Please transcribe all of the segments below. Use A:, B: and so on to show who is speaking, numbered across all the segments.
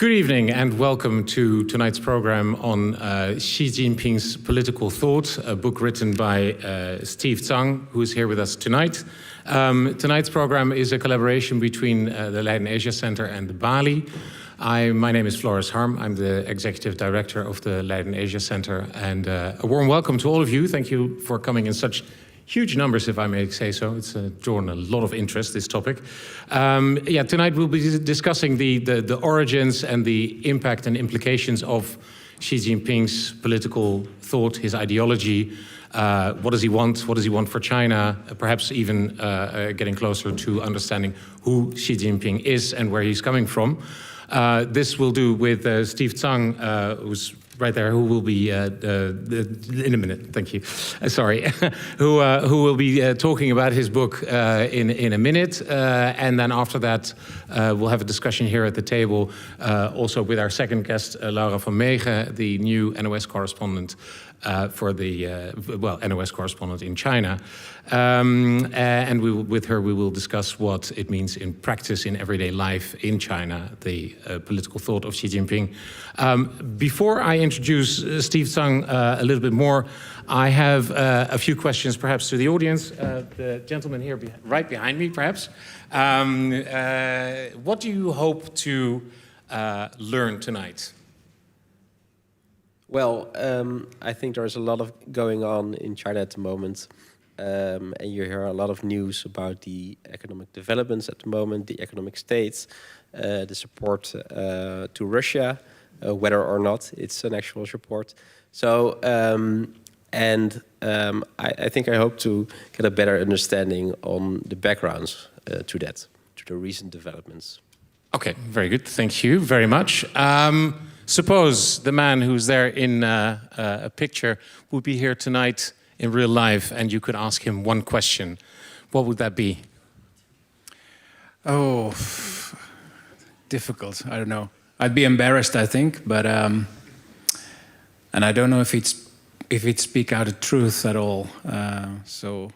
A: Good evening and welcome to tonight's program on Xi Jinping's political thought, a book written by Steve Tsang, who is here with us tonight. Tonight's program is a collaboration between the LeidenAsiaCentre and the Balie. My name is Floris Harm. I'm the Executive Director of the LeidenAsiaCentre, and a warm welcome to all of you. Thank you for coming in such huge numbers, if I may say so. It's drawn a lot of interest, this topic. Tonight we'll be discussing the origins and the impact and implications of Xi Jinping's political thought, his ideology. What does he want? What does he want for China? Perhaps even getting closer to understanding who Xi Jinping is and where he's coming from. This will do with Steve Tsang, who's right there, who will be in a minute. Thank you. Sorry, who will be talking about his book in a minute, and then after that, we'll have a discussion here at the table, also with our second guest, Laura van Meegen, the new NOS correspondent. For the NOS correspondent in China, and with her we will discuss what it means in practice in everyday life in China, the political thought of Xi Jinping. Before I introduce Steve Tsang a little bit more, I have a few questions perhaps to the audience. The gentleman here right behind me, perhaps. What do you hope to learn tonight?
B: Well, I think there's a lot of going on in China at the moment, and you hear a lot of news about the economic developments at the moment, the economic states, the support to Russia, whether or not it's an actual support. So, I think I hope to get a better understanding on the backgrounds to that, to the recent developments.
A: Okay, very good. Thank you very much. Suppose the man who's there in a picture would be here tonight in real life and you could ask him one question. What would that be?
C: Oh, difficult. I don't know. I'd be embarrassed, I think, but and I don't know if he'd speak out the truth at all. So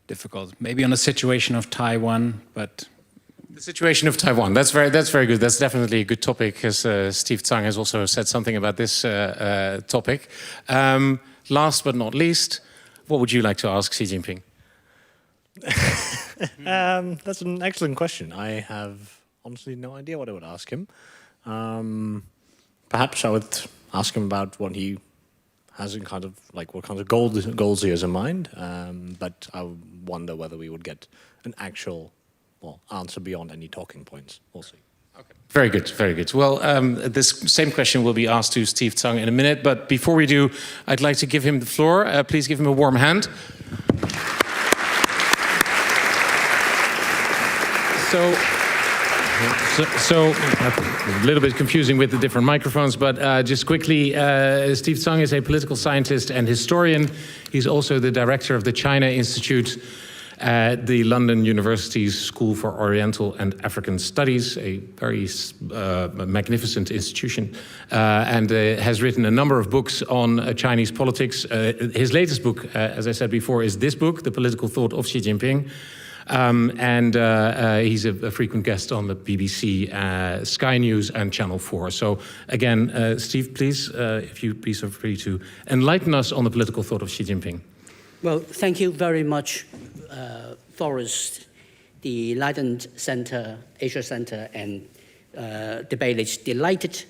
C: difficult. Maybe on the situation of Taiwan, but.
A: The situation of Taiwan, that's very good. That's definitely a good topic, because Steve Tsang has also said something about this topic. Last but not least, what would you like to ask Xi Jinping?
D: That's an excellent question. I have honestly no idea what I would ask him. Perhaps I would ask him about what he has in kind of, like, what kind of goals he has in mind. But I wonder whether we would get an actual answer beyond any talking points. We'll see.
A: Okay. Very good, very good. Well, this same question will be asked to Steve Tsang in a minute, but before we do, I'd like to give him the floor. Please give him a warm hand. So a little bit confusing with the different microphones, but just quickly, Steve Tsang is a political scientist and historian. He's also the director of the China Institute at the London University's School for Oriental and African Studies, a very magnificent institution, and has written a number of books on Chinese politics. His latest book, as I said before, is this book, The Political Thought of Xi Jinping. He's a frequent guest on the BBC, Sky News and Channel 4. So again, Steve, please, if you'd be so free to enlighten us on the political thought of Xi Jinping.
E: Well, thank you very much, Forrest, the LeidenAsiaCentre, Asia Center, and the Balie. It's delighted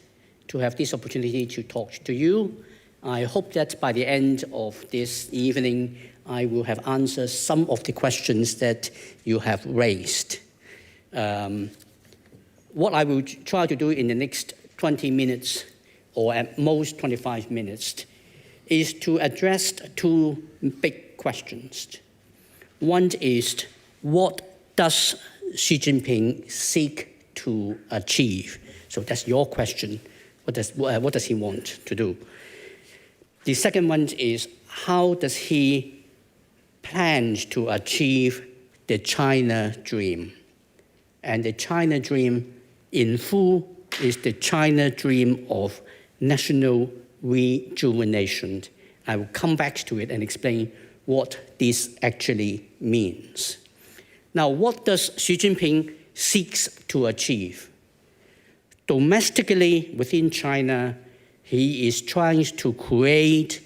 E: to have this opportunity to talk to you. I hope that by the end of this evening, I will have answered some of the questions that you have raised. What I will try to do in the next 20 minutes, or at most 25 minutes, is to address two big questions. One is, what does Xi Jinping seek to achieve? So that's your question. What does he want to do? The second one is, how does he plan to achieve the China dream? And the China dream in full is the China dream of national rejuvenation. I will come back to it and explain what this actually means. Now, what does Xi Jinping seek to achieve? Domestically, within China, he is trying to create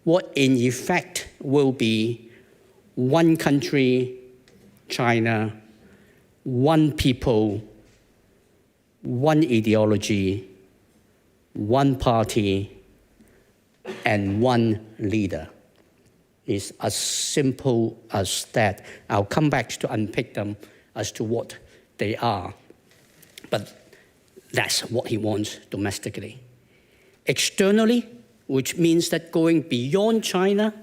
E: what in effect will be one country, China, one people, one ideology, one party, and one leader. It's as simple as that. I'll come back to unpick them as to what they are. But that's what he wants domestically. Externally, which means that going beyond China,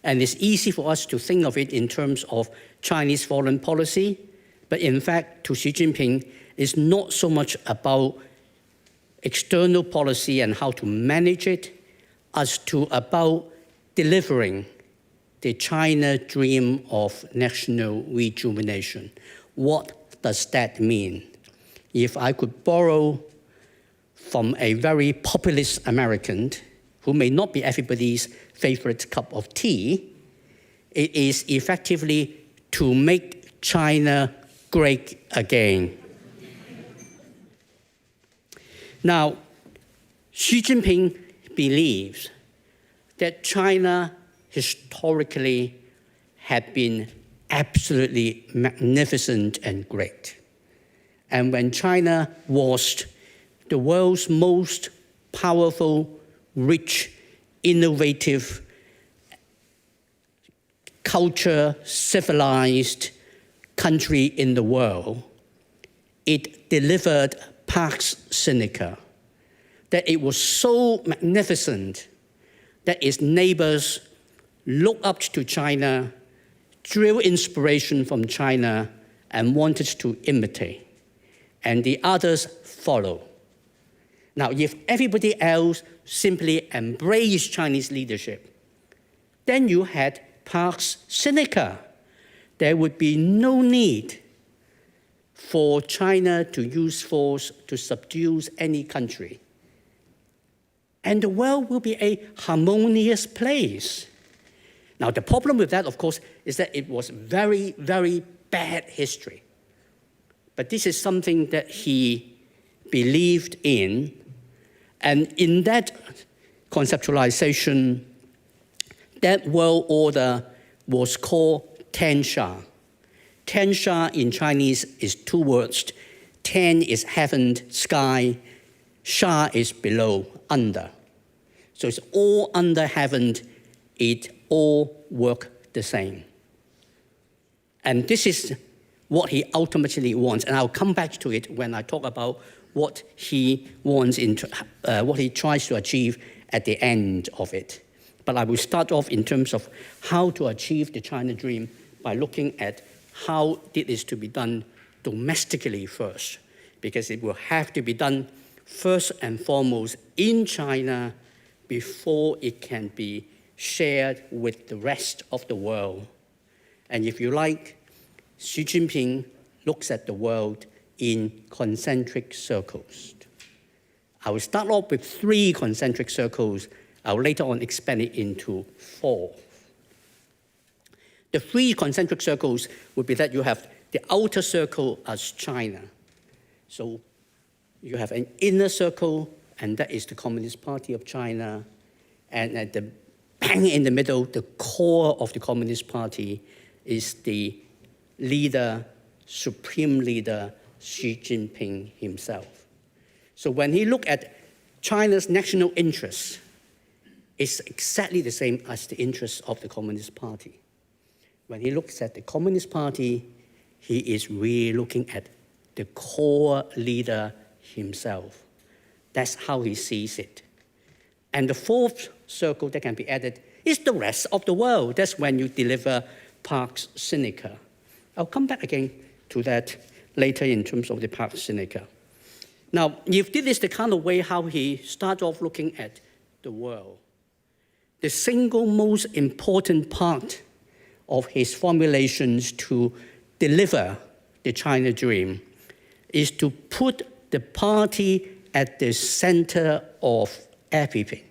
E: and it's easy for us to think of it in terms of Chinese foreign policy, but in fact, to Xi Jinping, it's not so much about external policy and how to manage it, as to about delivering the China dream of national rejuvenation. What does that mean? If I could borrow from a very populist American, who may not be everybody's favorite cup of tea, it is effectively to make China great again. Now, Xi Jinping believes that China historically had been absolutely magnificent and great. And when China was the world's most powerful, rich, innovative, culture, civilized country in the world, it delivered Pax Sinica, that it was so magnificent that its neighbors looked up to China, drew inspiration from China, and wanted to imitate. And the others follow. Now, if everybody else simply embraced Chinese leadership, then you had Pax Sinica. There would be no need for China to use force to subdue any country. And the world will be a harmonious place. Now, the problem with that, of course, is that it was very, very bad history. But this is something that he believed in. And in that conceptualization, that world order was called Tiansha. Tiansha in Chinese is two words. Tian is heaven, sky. Sha is below, under. So it's all under heaven. It all work the same. And this is what he ultimately wants. And I'll come back to it when I talk about what he wants, what he tries to achieve at the end of it. But I will start off in terms of how to achieve the China dream by looking at how it is to be done domestically first, because it will have to be done first and foremost in China before it can be shared with the rest of the world. And if you like, Xi Jinping looks at the world in concentric circles. I will start off with 3 concentric circles. I will later on expand it into 4. The 3 concentric circles would be that you have the outer circle as China. So you have an inner circle, and that is the Communist Party of China. And at the bang in the middle, the core of the Communist Party is the leader, supreme leader, Xi Jinping himself. So when he looked at China's national interests, it's exactly the same as the interests of the Communist Party. When he looks at the Communist Party, he is really looking at the core leader himself. That's how he sees it. And the 4th circle that can be added is the rest of the world. That's when you deliver Pax Sinica. I'll come back again to that later in terms of the Pax Sinica. Now, if this is the kind of way how he starts off looking at the world, the single most important part of his formulations to deliver the China dream is to put the party at the center of everything.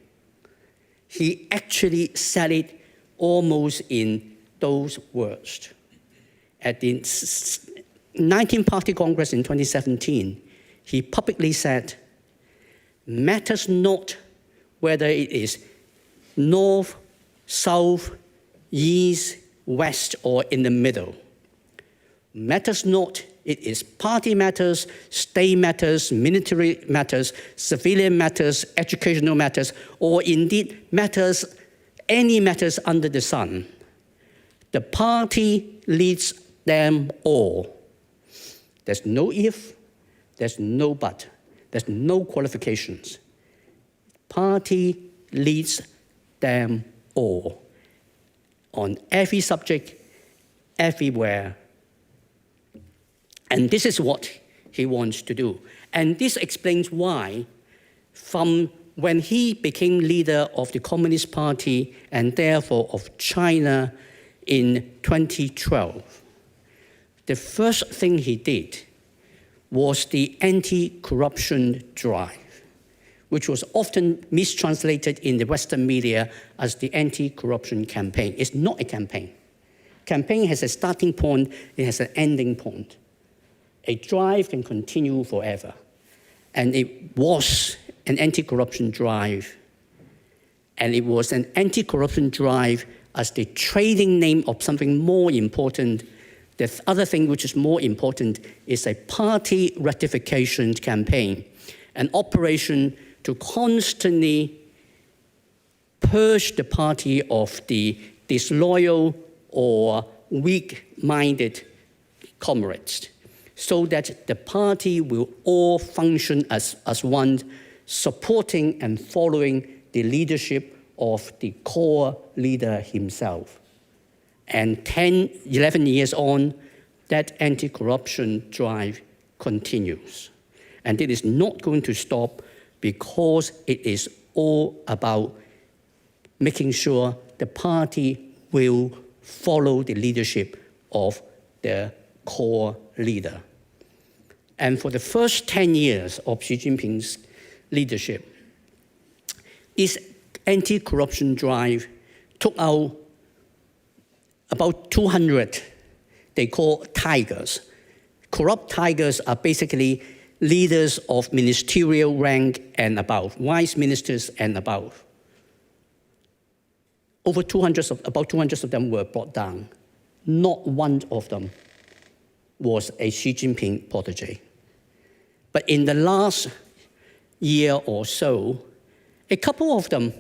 E: He actually said it almost in those words. At the 19th Party Congress in 2017, he publicly said, matters not whether it is north, south, east, west, or in the middle. Matters not, it is party matters, state matters, military matters, civilian matters, educational matters, or indeed matters, any matters under the sun. The party leads them all. There's no if, there's no but, there's no qualifications. Party leads them all. On every subject, everywhere. And this is what he wants to do. And this explains why, from when he became leader of the Communist Party and therefore of China in 2012, the first thing he did was the anti-corruption drive, which was often mistranslated in the Western media as the anti-corruption campaign. It's not a campaign. Campaign has a starting point, it has an ending point. A drive can continue forever. And it was an anti-corruption drive. And it was an anti-corruption drive as the trading name of something more important. The other thing which is more important is a party ratification campaign, an operation to constantly purge the party of the disloyal or weak-minded comrades, so that the party will all function as one, supporting and following the leadership of the core leader himself. And 10, 11 years on, that anti-corruption drive continues. And it is not going to stop because it is all about making sure the party will follow the leadership of the core leader. And for the first 10 years of Xi Jinping's leadership, this anti-corruption drive took out about 200, they call tigers. Corrupt tigers are basically leaders of ministerial rank and above, vice ministers and above. About 200 of them were brought down. Not one of them was a Xi Jinping protege. But in the last year or so, a couple of them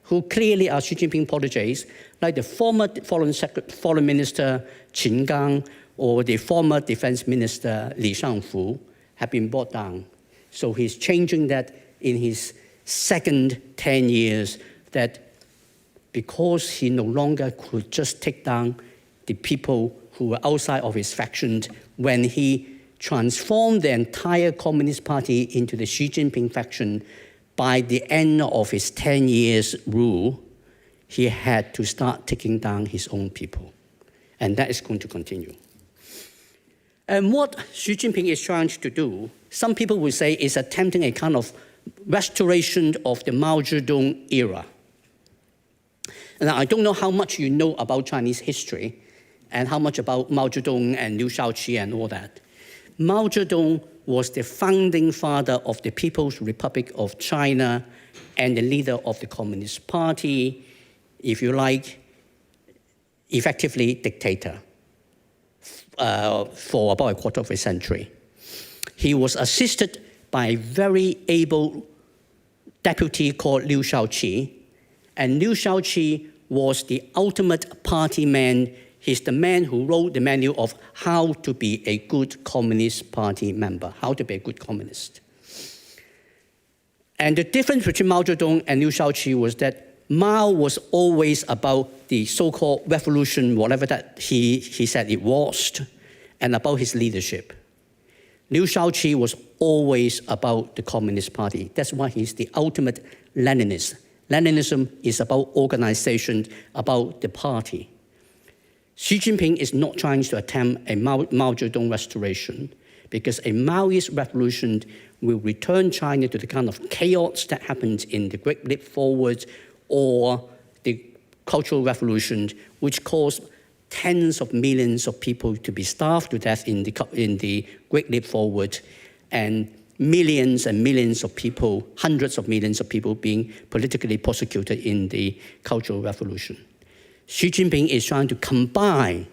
E: who clearly are Xi Jinping proteges, like the former Foreign Minister Qin Gang or the former Defense Minister Li Shangfu, have been brought down. So he's changing that in his second 10 years, that because he no longer could just take down the people who were outside of his faction, when he transformed the entire Communist Party into the Xi Jinping faction, by the end of his 10 years rule, he had to start taking down his own people. And that is going to continue. And what Xi Jinping is trying to do, some people will say, is attempting a kind of restoration of the Mao Zedong era. And I don't know how much you know about Chinese history and how much about Mao Zedong and Liu Shaoqi and all that. Mao Zedong was the founding father of the People's Republic of China and the leader of the Communist Party, if you like, effectively dictator for about a quarter of a century. He was assisted by a very able deputy called Liu Shaoqi, and Liu Shaoqi was the ultimate party man. He's the man who wrote the manual of how to be a good Communist Party member, how to be a good communist. And the difference between Mao Zedong and Liu Shaoqi was that Mao was always about the so-called revolution, whatever that he said it was, and about his leadership. Liu Shaoqi was always about the Communist Party. That's why he's the ultimate Leninist. Leninism is about organization, about the party. Xi Jinping is not trying to attempt a Mao Zedong restoration, because a Maoist revolution will return China to the kind of chaos that happened in the Great Leap Forward or the Cultural Revolution, which caused tens of millions of people to be starved to death in the Great Leap Forward, and millions and millions of people, hundreds of millions of people being politically persecuted in the Cultural Revolution. Xi Jinping is trying to combine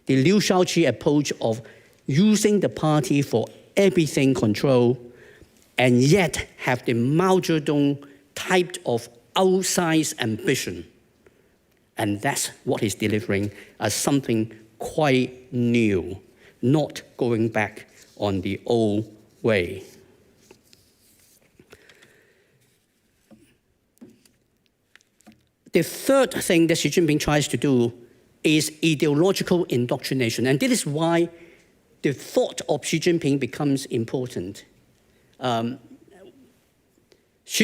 E: the Liu Shaoqi approach of using the party for everything control and yet have the Mao Zedong type of outsized ambition. And that's what he's delivering as something quite new, not going back on the old way. The third thing that Xi Jinping tries to do is ideological indoctrination. And this is why the thought of Xi Jinping becomes important. Xi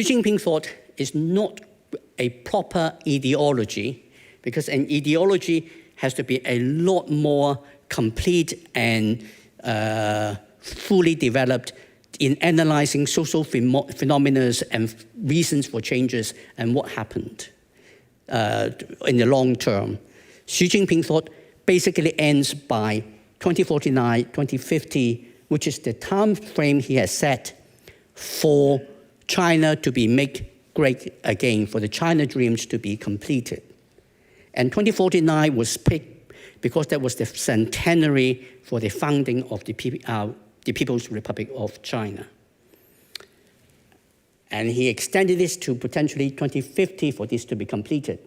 E: Jinping thought is not a proper ideology, because an ideology has to be a lot more complete and fully developed in analyzing social phenomena and reasons for changes and what happened in the long term. Xi Jinping thought basically ends by 2049, 2050, which is the time frame he has set for China to be made great again, for the China dreams to be completed. And 2049 was picked because that was the centenary for the founding of the People's Republic of China. And he extended this to potentially 2050 for this to be completed.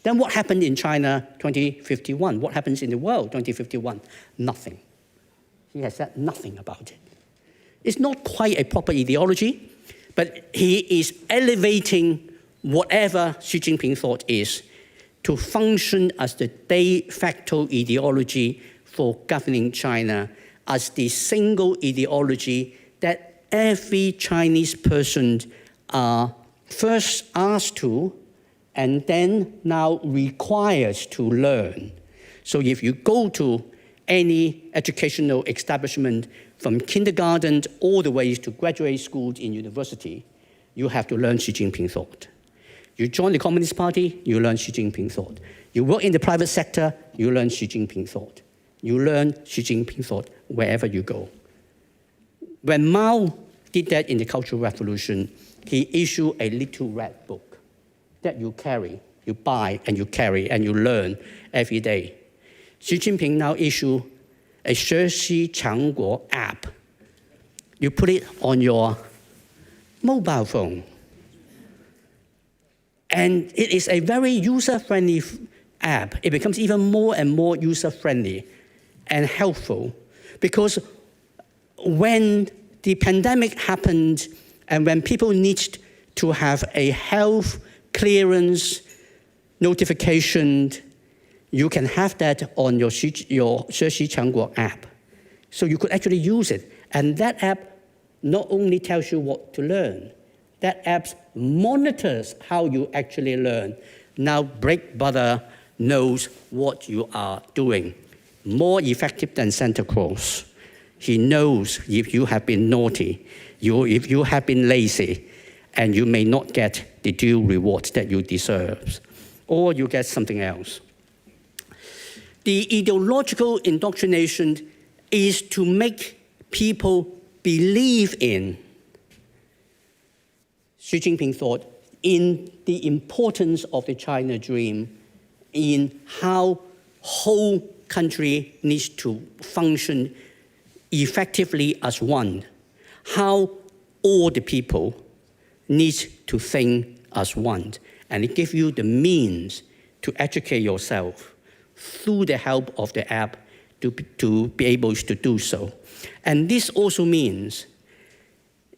E: Then what happened in China 2051? What happens in the world 2051? Nothing. He has said nothing about it. It's not quite a proper ideology, but he is elevating whatever Xi Jinping thought is to function as the de facto ideology for governing China, as the single ideology that every Chinese person are first asked to and then now requires to learn. So if you go to any educational establishment from kindergarten all the way to graduate school in university, you have to learn Xi Jinping thought. You join the Communist Party, you learn Xi Jinping thought. You work in the private sector, you learn Xi Jinping thought. You learn Xi Jinping thought wherever you go. When Mao did that in the Cultural Revolution, he issued a little red book that you carry, you buy, and you carry, and you learn every day. Xi Jinping now issue a 学习强国 app. You put it on your mobile phone. And it is a very user-friendly app. It becomes even more and more user-friendly and helpful, because when the pandemic happened and when people need to have a health clearance notification, you can have that on your 学习强国 app. So you could actually use it. And that app not only tells you what to learn, that app monitors how you actually learn. Now Big Brother knows what you are doing. More effective than Santa Claus. He knows if you have been naughty, if you have been lazy, and you may not get the due reward that you deserve, or you get something else. The ideological indoctrination is to make people believe in Xi Jinping thought, in the importance of the China dream, in how whole country needs to function effectively as one, how all the people need to think as one, and it gives you the means to educate yourself through the help of the app to be able to do so. And this also means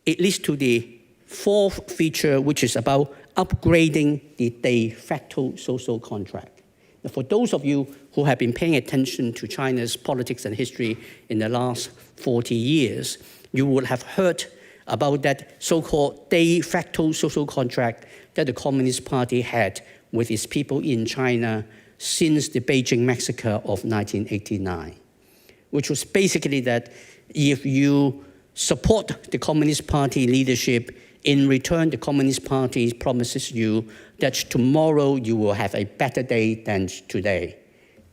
E: it leads to the fourth feature, which is about upgrading the de facto social contract. Now, for those of you who have been paying attention to China's politics and history in the last 40 years, you would have heard about that so-called de facto social contract that the Communist Party had with its people in China since the Beijing massacre of 1989, which was basically that if you support the Communist Party leadership, in return, the Communist Party promises you that tomorrow you will have a better day than today,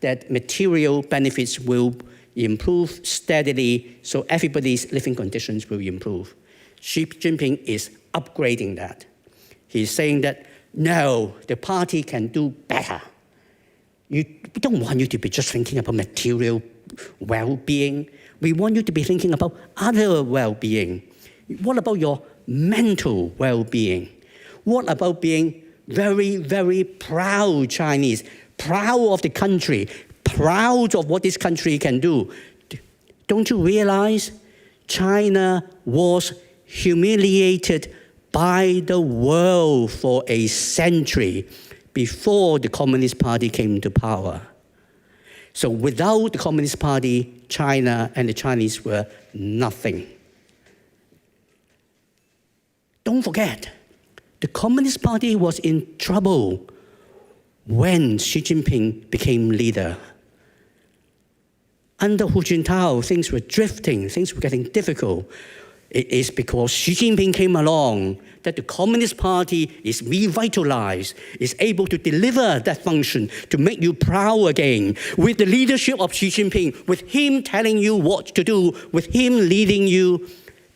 E: that material benefits will improve steadily so everybody's living conditions will improve. Xi Jinping is upgrading that. He's saying that, no, the party can do better. We don't want you to be just thinking about material well-being. We want you to be thinking about other well-being. What about your mental well-being? What about being very, very proud Chinese, proud of the country, proud of what this country can do? Don't you realize China was humiliated by the world for a century before the Communist Party came to power? So without the Communist Party, China and the Chinese were nothing. Don't forget, the Communist Party was in trouble when Xi Jinping became leader. Under Hu Jintao, things were drifting, things were getting difficult. It is because Xi Jinping came along that the Communist Party is revitalized, is able to deliver that function, to make you proud again. With the leadership of Xi Jinping, with him telling you what to do, with him leading you,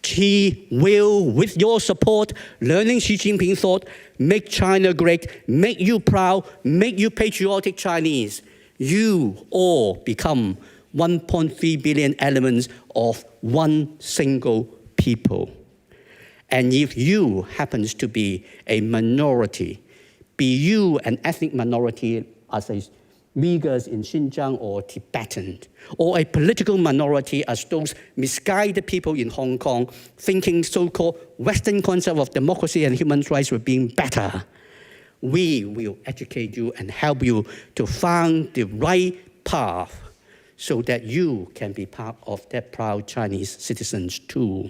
E: he will, with your support, learning Xi Jinping thought, make China great, make you proud, make you patriotic Chinese. You all become 1.3 billion elements of one single people. And if you happens to be a minority, be you an ethnic minority as a Uyghurs in Xinjiang or Tibetan, or a political minority as those misguided people in Hong Kong thinking so-called Western concept of democracy and human rights were being better, we will educate you and help you to find the right path so that you can be part of that proud Chinese citizens too.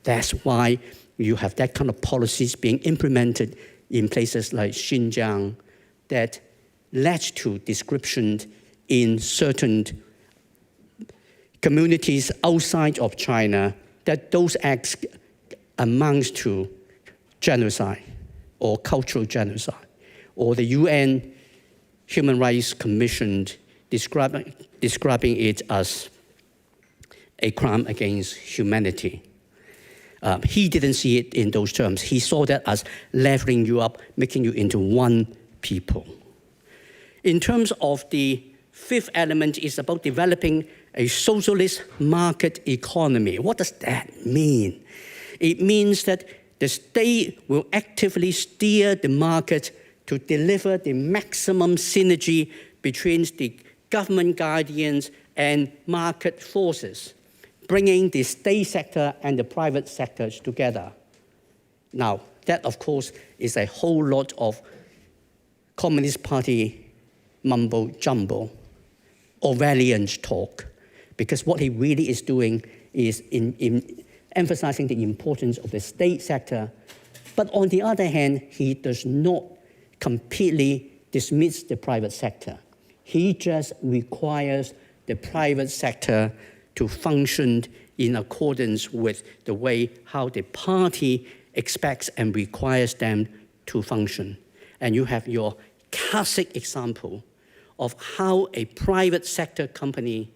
E: That's why you have that kind of policies being implemented in places like Xinjiang that led to description in certain communities outside of China that those acts amounts to genocide or cultural genocide, or the UN Human Rights Commission describing it as a crime against humanity. He didn't see it in those terms. He saw that as leveling you up, making you into one people. In terms of the fifth element, is about developing a socialist market economy. What does that mean? It means that the state will actively steer the market to deliver the maximum synergy between the government guardians and market forces, bringing the state sector and the private sectors together. Now, that, of course, is a whole lot of Communist Party mumbo-jumbo, Orwellian talk, because what he really is doing is in emphasizing the importance of the state sector, but on the other hand, he does not completely dismiss the private sector. He just requires the private sector to function in accordance with the way how the party expects and requires them to function. And you have your classic example of how a private sector company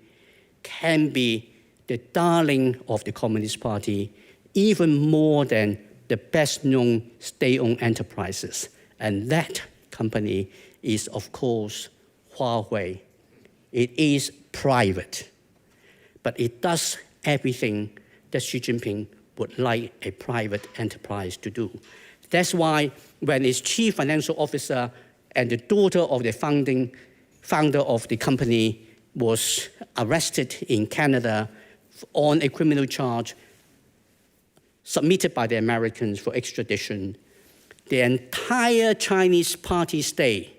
E: can be the darling of the Communist Party, even more than the best-known state-owned enterprises. And that company is, of course, Huawei. It is private, but it does everything that Xi Jinping would like a private enterprise to do. That's why when his chief financial officer and the daughter of the founder of the company was arrested in Canada on a criminal charge submitted by the Americans for extradition, the entire Chinese party state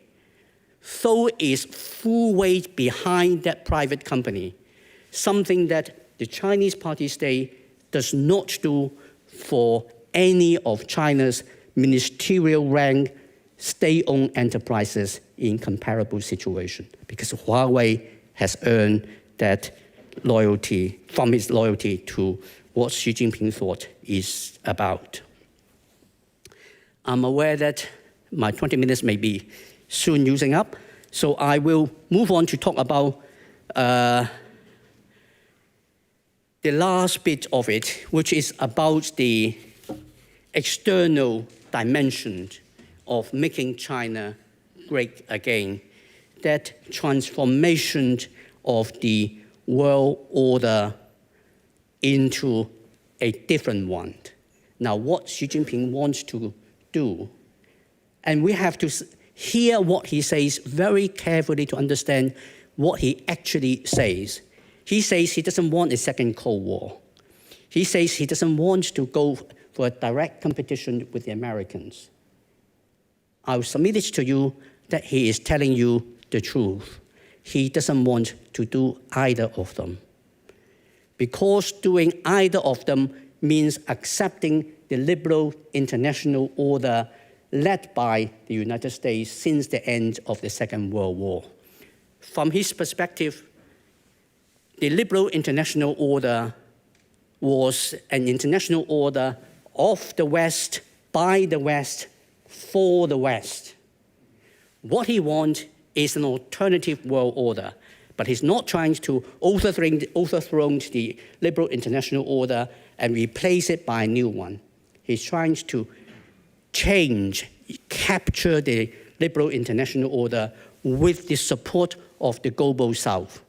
E: threw its full weight behind that private company, something that the Chinese party state does not do for any of China's ministerial rank state-owned enterprises in comparable situation, because Huawei has earned that loyalty from its loyalty to what Xi Jinping thought is about. I'm aware that my 20 minutes may be soon using up, so I will move on to talk about the last bit of it, which is about the external dimension of making China great again, that transformation of the world order into a different one. Now, what Xi Jinping wants to do, and we have to hear what he says very carefully to understand what he actually says. He says he doesn't want a second Cold War. He says he doesn't want to go for a direct competition with the Americans. I'll submit it to you that he is telling you the truth. He doesn't want to do either of them. Because doing either of them means accepting the liberal international order led by the United States since the end of the Second World War. From his perspective, the liberal international order was an international order of the West, by the West, for the West. What he wants is an alternative world order, but he's not trying to overthrow the liberal international order and replace it by a new one. He's trying to change, capture the liberal international order with the support of the global South.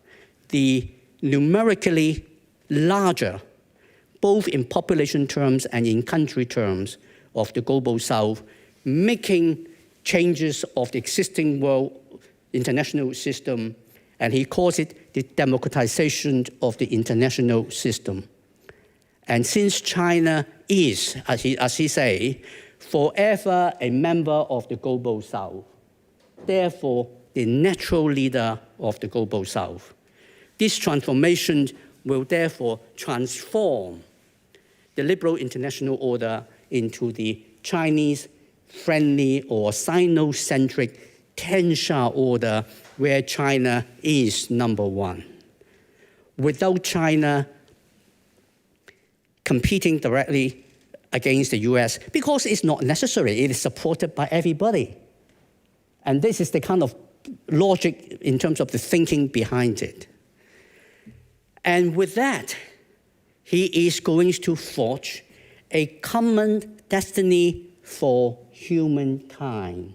E: The numerically larger, both in population terms and in country terms, of the global South, making changes of the existing world international system, and he calls it the democratization of the international system. And since China is, as he say, forever a member of the global South, therefore the natural leader of the global South, this transformation will therefore transform the liberal international order into the Chinese-friendly or Sino-centric Tianxia order, where China is number one. Without China competing directly against the US, because it's not necessary, it is supported by everybody. And this is the kind of logic in terms of the thinking behind it. And with that, he is going to forge a common destiny for humankind.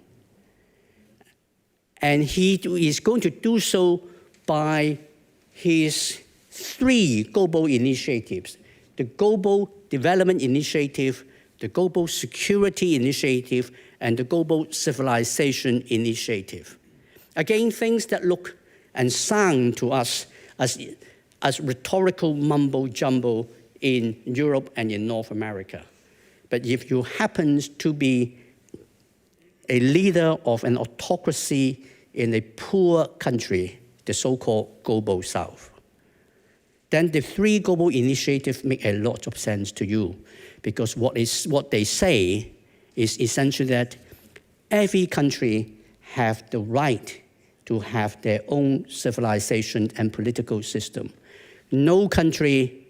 E: And he is going to do so by his 3 global initiatives: the Global Development Initiative, the Global Security Initiative, and the Global Civilization Initiative. Again, things that look and sound to us as rhetorical mumbo-jumbo in Europe and in North America. But if you happen to be a leader of an autocracy in a poor country, the so-called global South, then the 3 global initiatives make a lot of sense to you, because what they say is essentially that every country have the right to have their own civilization and political system. No country,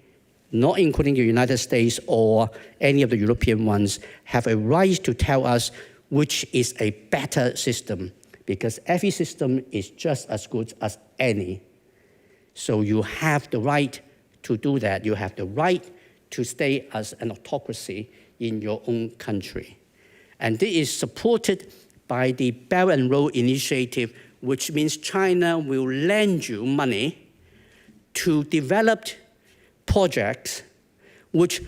E: not including the United States or any of the European ones, have a right to tell us which is a better system, because every system is just as good as any. So you have the right to do that. You have the right to stay as an autocracy in your own country. And this is supported by the Belt and Road Initiative, which means China will lend you money to develop projects which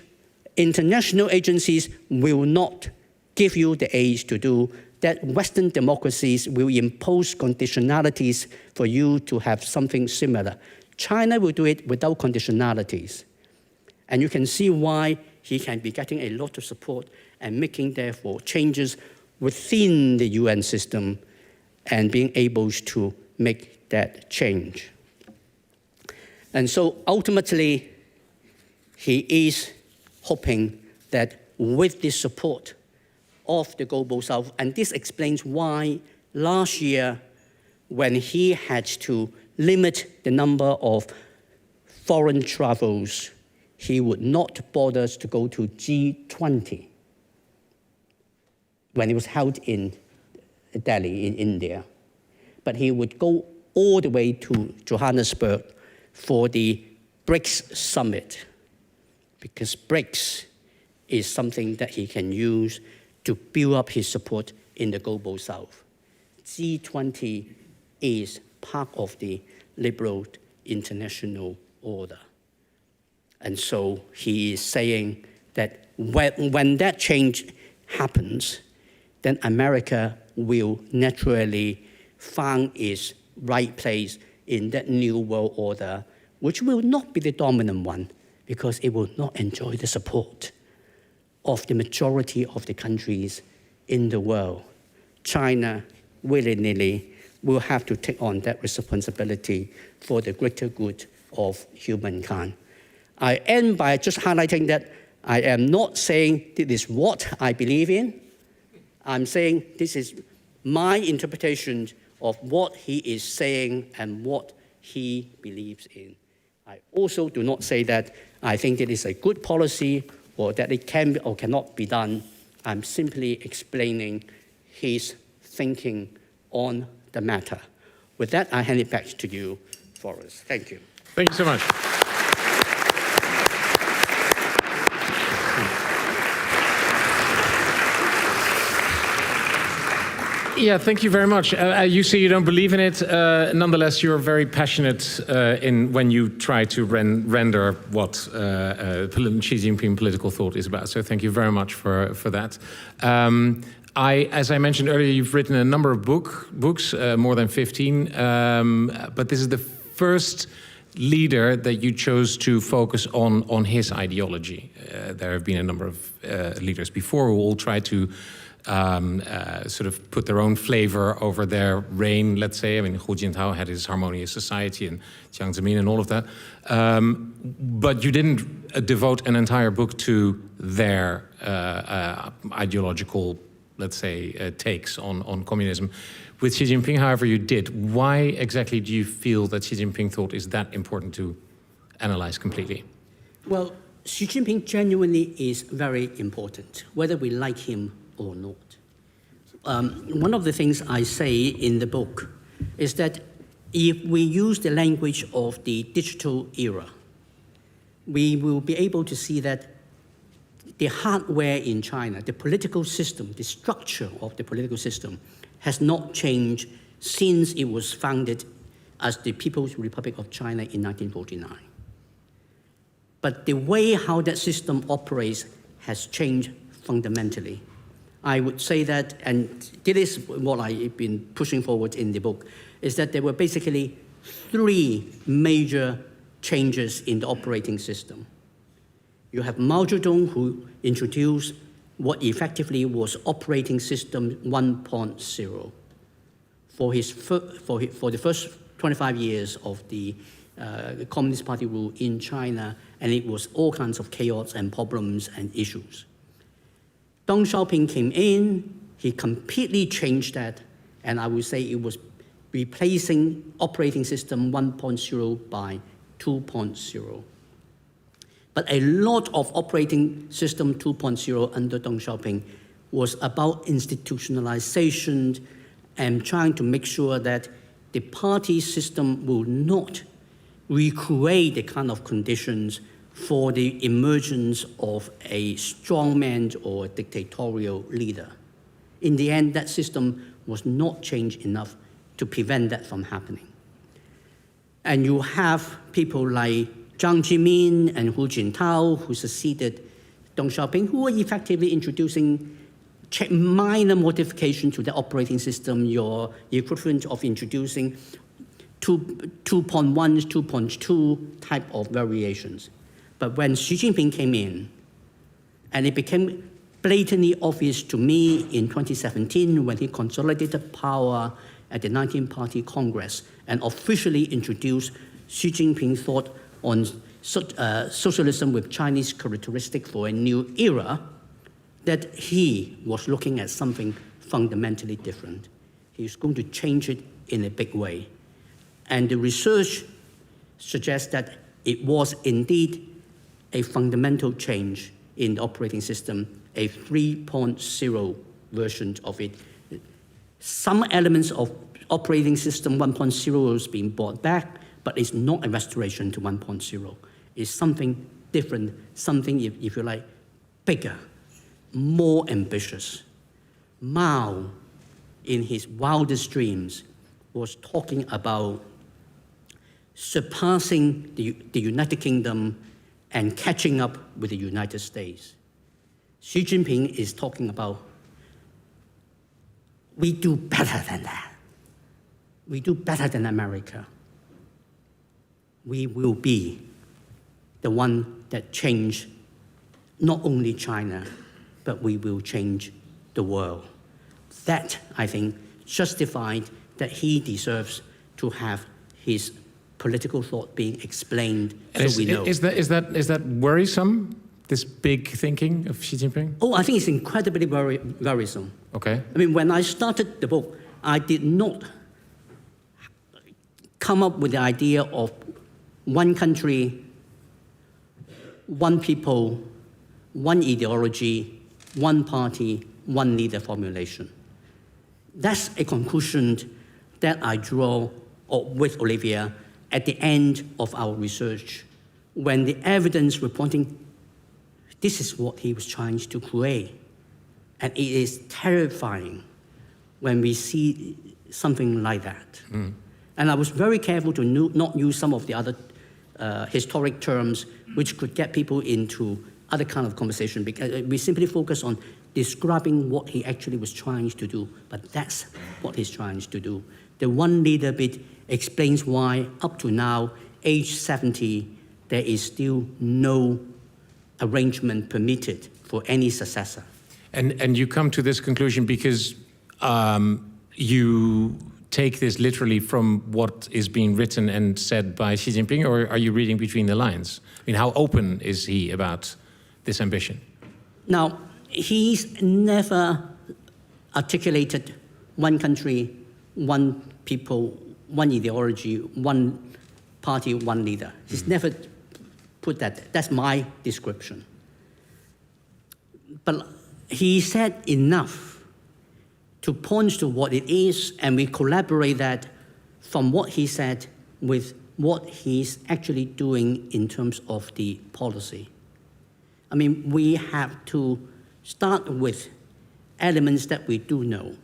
E: international agencies will not give you the aid to do, that Western democracies will impose conditionalities for you to have something similar. China will do it without conditionalities. And you can see why he can be getting a lot of support and making, therefore, changes within the UN system and being able to make that change. And so ultimately, he is hoping that with the support of the global South, and this explains why last year, when he had to limit the number of foreign travels, he would not bother to go to G20 when it was held in Delhi, in India. But he would go all the way to Johannesburg for the BRICS summit. because BRICS is something that he can use to build up his support in the global south. G20 is part of the liberal international order. And so he is saying that when that change happens, then America will naturally find its right place in that new world order, which will not be the dominant one, because it will not enjoy the support of the majority of the countries in the world. China willingly will have to take on that responsibility for the greater good of humankind. I end by just highlighting that I am not saying this is what I believe in. I'm saying this is my interpretation of what he is saying and what he believes in. I also do not say that I think it is a good policy or that it can or cannot be done. I'm simply explaining his thinking on the matter. With that, I hand it back to you, Forrest. Thank you.
A: Thank you so much. Yeah, thank you very much. You say you don't believe in it. Nonetheless, you're very passionate in when you try to render what Xi Jinping political thought is about. So thank you very much for that. As I mentioned earlier, you've written a number of books, more than 15. But this is the first leader that you chose to focus on his ideology. There have been a number of leaders before who all tried to sort of put their own flavor over their reign, let's say. I mean, Hu Jintao had his harmonious society and Jiang Zemin and all of that. But you didn't devote an entire book to their ideological, let's say, takes on communism. With Xi Jinping, however, you did. Why exactly do you feel that Xi Jinping thought is that important to analyze completely?
E: Well, Xi Jinping genuinely is very important, whether we like him or not. One of the things I say in the book is that if we use the language of the digital era, we will be able to see that the hardware in China, the political system, the structure of the political system has not changed since it was founded as the People's Republic of China in 1949. But the way how that system operates has changed fundamentally. I would say that, and this is what I've been pushing forward in the book, is that there were basically 3 major changes in the operating system. You have Mao Zedong, who introduced what effectively was operating system 1.0 for the first 25 years of the Communist Party rule in China, and it was all kinds of chaos and problems and issues. Deng Xiaoping came in, he completely changed that, and I would say it was replacing operating system 1.0 by 2.0. But a lot of operating system 2.0 under Deng Xiaoping was about institutionalization and trying to make sure that the party system will not recreate the kind of conditions for the emergence of a strongman or dictatorial leader. In the end, that system was not changed enough to prevent that from happening. And you have people like Jiang Zemin and Hu Jintao, who succeeded Deng Xiaoping, who were effectively introducing minor modification to the operating system, your equivalent of introducing 2.1, 2.2 type of variations. But when Xi Jinping came in, and it became blatantly obvious to me in 2017 when he consolidated power at the 19th Party Congress and officially introduced Xi Jinping thought on socialism with Chinese characteristics for a new era, that he was looking at something fundamentally different. He was going to change it in a big way. And the research suggests that it was indeed a fundamental change in the operating system, a 3.0 version of it. Some elements of operating system 1.0 is being brought back, but it's not a restoration to 1.0. It's something different, something, if you like, bigger, more ambitious. Mao, in his wildest dreams, was talking about surpassing the United Kingdom and catching up with the United States. Xi Jinping is talking about, we do better than that. We do better than America. We will be the one that change not only China, but we will change the world. That, I think, justified that he deserves to have his political thought being explained, so we know.
A: Is that worrisome, this big thinking of Xi Jinping?
E: Oh, I think it's incredibly worrisome.
A: Okay.
E: I mean, when I started the book, I did not come up with the idea of one country, one people, one ideology, one party, one leader formulation. That's a conclusion that I draw with Olivia at the end of our research, when the evidence were pointing, this is what he was trying to create. And it is terrifying when we see something like that. Mm. And I was very careful to not use some of the other historic terms which could get people into other kind of conversation, because we simply focus on describing what he actually was trying to do, but that's what he's trying to do. The one leader bit explains why, up to now, age 70, there is still no arrangement permitted for any successor.
A: And you come to this conclusion because you take this literally from what is being written and said by Xi Jinping, or are you reading between the lines? I mean, how open is he about this ambition?
E: Now, he's never articulated one country, one people, one ideology, one party, one leader. He's never put that. That's my description. But he said enough to point to what it is, and we collaborate that from what he said with what he's actually doing in terms of the policy. I mean, we have to start with elements that we do know,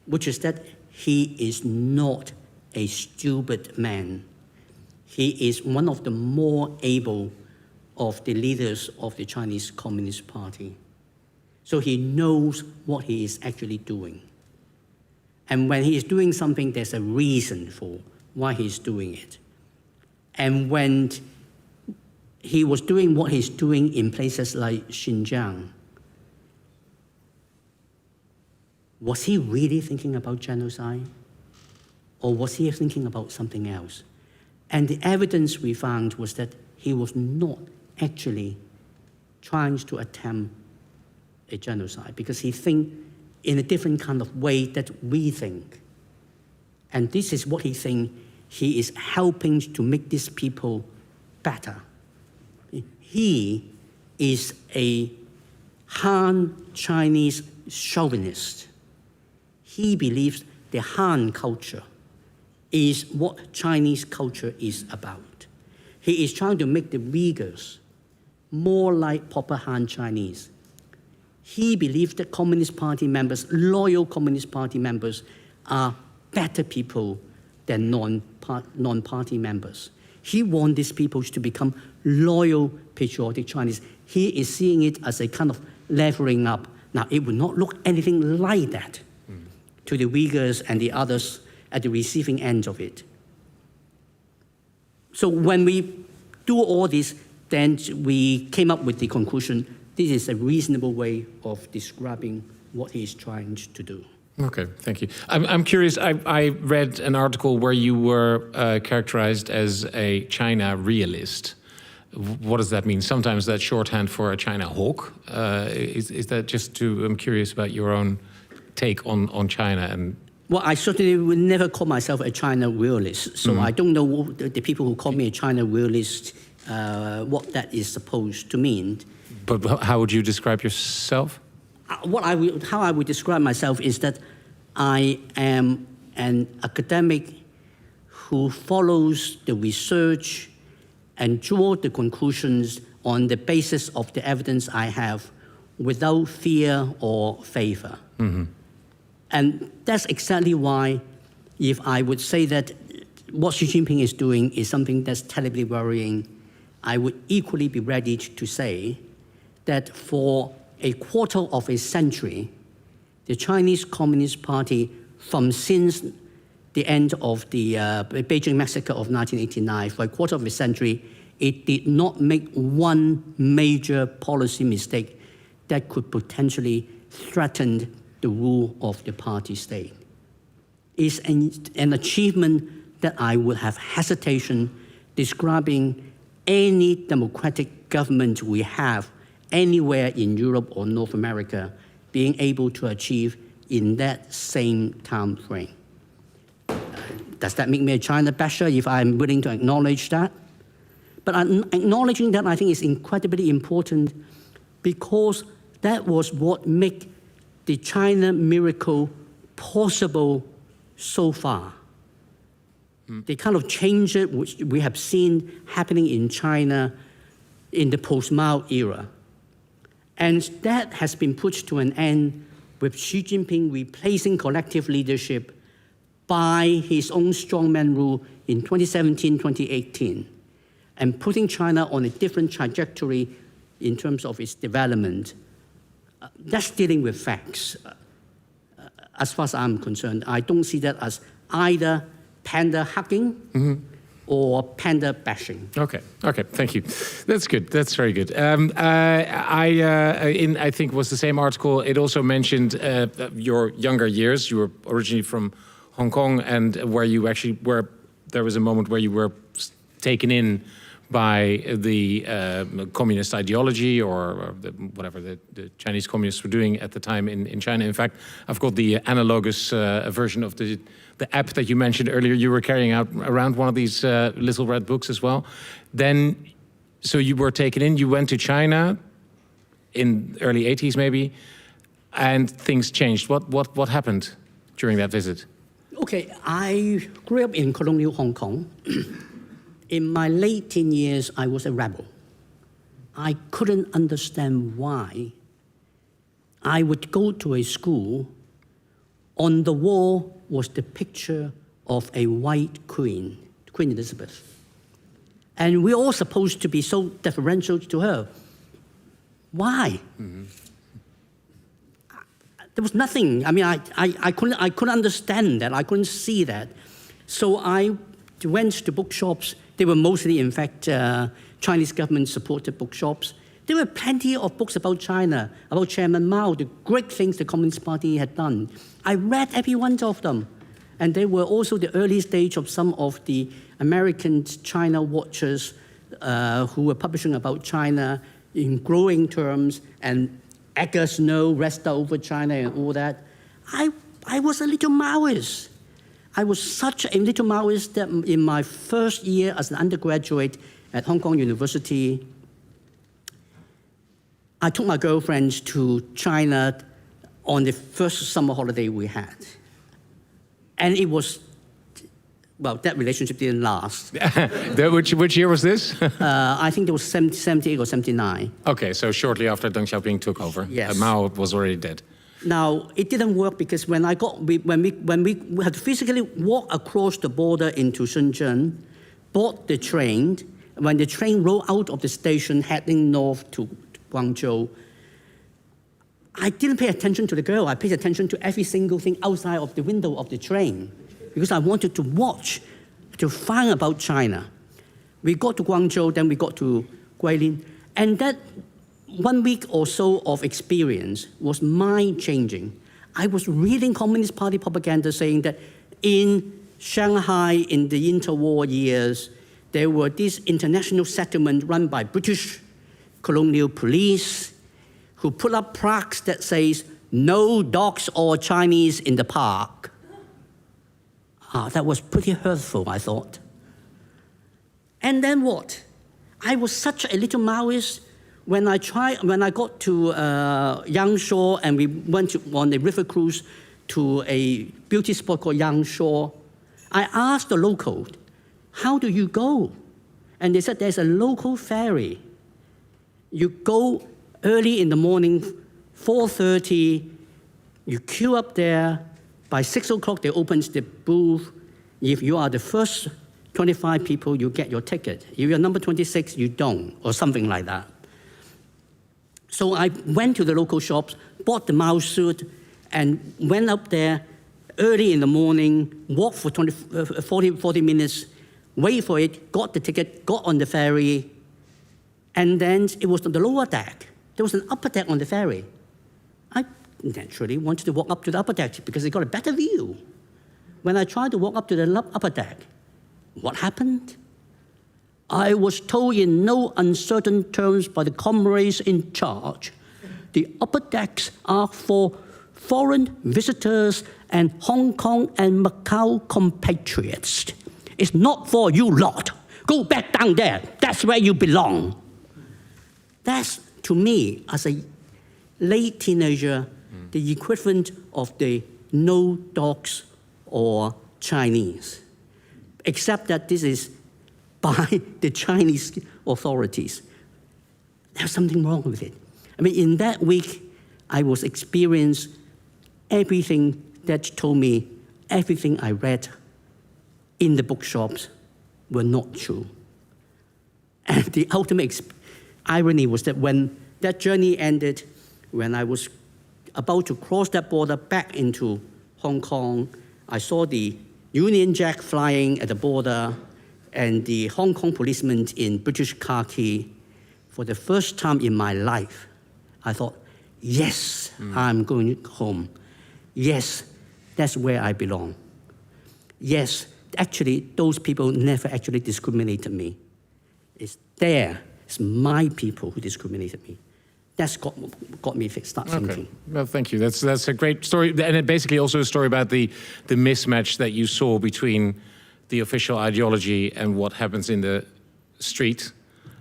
E: which is that he is not a stupid man. He is one of the more able of the leaders of the Chinese Communist Party. So he knows what he is actually doing. And when he is doing something, there's a reason for why he's doing it. And when he was doing what he's doing in places like Xinjiang, was he really thinking about genocide? Or was he thinking about something else? And the evidence we found was that he was not actually trying to attempt a genocide, because he thinks in a different kind of way that we think. And this is what he thinks. He is helping to make these people better. He is a Han Chinese chauvinist. He believes the Han culture is what Chinese culture is about. He is trying to make the Uyghurs more like proper Han Chinese. He believes that Communist Party members, loyal Communist Party members, are better people than non-party members. He wants these people to become loyal, patriotic Chinese. He is seeing it as a kind of leveling up. Now, it will not look anything like that to the Uyghurs and the others at the receiving end of it. So when we do all this, then we came up with the conclusion, this is a reasonable way of describing what he is trying to do.
A: Okay, thank you. I'm curious, I read an article where you were characterized as a China realist. What does that mean? Sometimes that's shorthand for a China hawk. Is that just to, I'm curious about your own take on China and...
E: Well, I certainly would never call myself a China realist, so I don't know the people who call me a China realist, what that is supposed to mean.
A: But how would you describe yourself?
E: How I would describe myself is that I am an academic who follows the research and draw the conclusions on the basis of the evidence I have without fear or favor. And that's exactly why, if I would say that what Xi Jinping is doing is something that's terribly worrying, I would equally be ready to say that for a quarter of a century, the Chinese Communist Party, from since the end of the Beijing massacre of 1989, for a quarter of a century, it did not make one major policy mistake that could potentially threaten the rule of the party state. It's an achievement that I would have hesitation describing any democratic government we have anywhere in Europe or North America being able to achieve in that same time frame. Does that make me a China basher if I'm willing to acknowledge that? But acknowledging that, I think, is incredibly important because that was what made the China miracle possible so far. The kind of changes which we have seen happening in China in the post-Mao era. And that has been put to an end with Xi Jinping replacing collective leadership by his own strongman rule in 2017, 2018, and putting China on a different trajectory in terms of its development. That's dealing with facts. As far as I'm concerned, I don't see that as either panda hugging or panda bashing.
A: Okay, thank you. That's good. That's very good. I think it was the same article. It also mentioned your younger years. You were originally from Hong Kong, and where you actually were. There was a moment where you were taken in by the communist ideology or whatever the Chinese communists were doing at the time in China. In fact, I've got the analogous version of the app that you mentioned earlier. You were carrying out around one of these little red books as well. Then, so you were taken in, you went to China in early 80s maybe, and things changed. What happened during that visit?
E: Okay, I grew up in colonial Hong Kong. In my late teen years, I was a rebel. I couldn't understand why I would go to a school. On the wall was the picture of a white queen, Queen Elizabeth. And we're all supposed to be so deferential to her. Why? There was nothing. I mean, I couldn't understand that. I couldn't see that. So I went to bookshops. They were mostly, in fact, Chinese government-supported bookshops. There were plenty of books about China, about Chairman Mao, the great things the Communist Party had done. I read every one of them. And they were also the early stage of some of the American China watchers who were publishing about China in glowing terms, and Edgar Snow, Rest Over China, and all that. I was a little Maoist. I was such a little Maoist that in my first year as an undergraduate at Hong Kong University, I took my girlfriend to China on the first summer holiday we had. And it was, well, that relationship didn't last.
A: Which year was this?
E: I think it was 78 or 79.
A: Okay, so shortly after Deng Xiaoping took over.
E: Yes.
A: Mao was already dead.
E: Now, it didn't work because when we had to physically walk across the border into Shenzhen, board the train, when the train rolled out of the station heading north to Guangzhou, I didn't pay attention to the girl. I paid attention to every single thing outside of the window of the train because I wanted to watch, to find about China. We got to Guangzhou, then we got to Guilin, and that 1 week or so of experience was mind-changing. I was reading Communist Party propaganda saying that in Shanghai in the interwar years, there were these international settlements run by British colonial police who put up plaques that says, "No dogs or Chinese in the park." That was pretty hurtful, I thought. And then what? I was such a little Maoist. When I got to Yangshuo and we went on a river cruise to a beauty spot called Yangshuo, I asked the local, "How do you go?" And they said there's a local ferry. You go early in the morning, 4:30, you queue up there. By 6 o'clock, they open the booth. If you are the first 25 people, you get your ticket. If you're number 26, you don't, or something like that. So I went to the local shops, bought the mouse suit, and went up there early in the morning, walked for 40 minutes, wait for it, got the ticket, got on the ferry, and then it was on the lower deck. There was an upper deck on the ferry. I naturally wanted to walk up to the upper deck because it got a better view. When I tried to walk up to the upper deck, what happened? I was told in no uncertain terms by the comrades in charge, the upper decks are for foreign visitors and Hong Kong and Macau compatriots. It's not for you lot. Go back down there. That's where you belong. That's, to me, as a late teenager, the equivalent of the no dogs or Chinese, except that this is by the Chinese authorities. There's something wrong with it. I mean, in that week, I was experiencing everything that told me everything I read in the bookshops were not true. And the ultimate irony was that when that journey ended, when I was about to cross that border back into Hong Kong, I saw the Union Jack flying at the border and the Hong Kong policemen in British khaki. For the first time in my life, I thought, yes, I'm going home. Yes, that's where I belong. Yes, actually, those people never actually discriminated me. It's my people who discriminated me. That's got me start thinking.
A: Well, thank you. That's a great story, and it basically also a story about the mismatch that you saw between the official ideology and what happens in the street.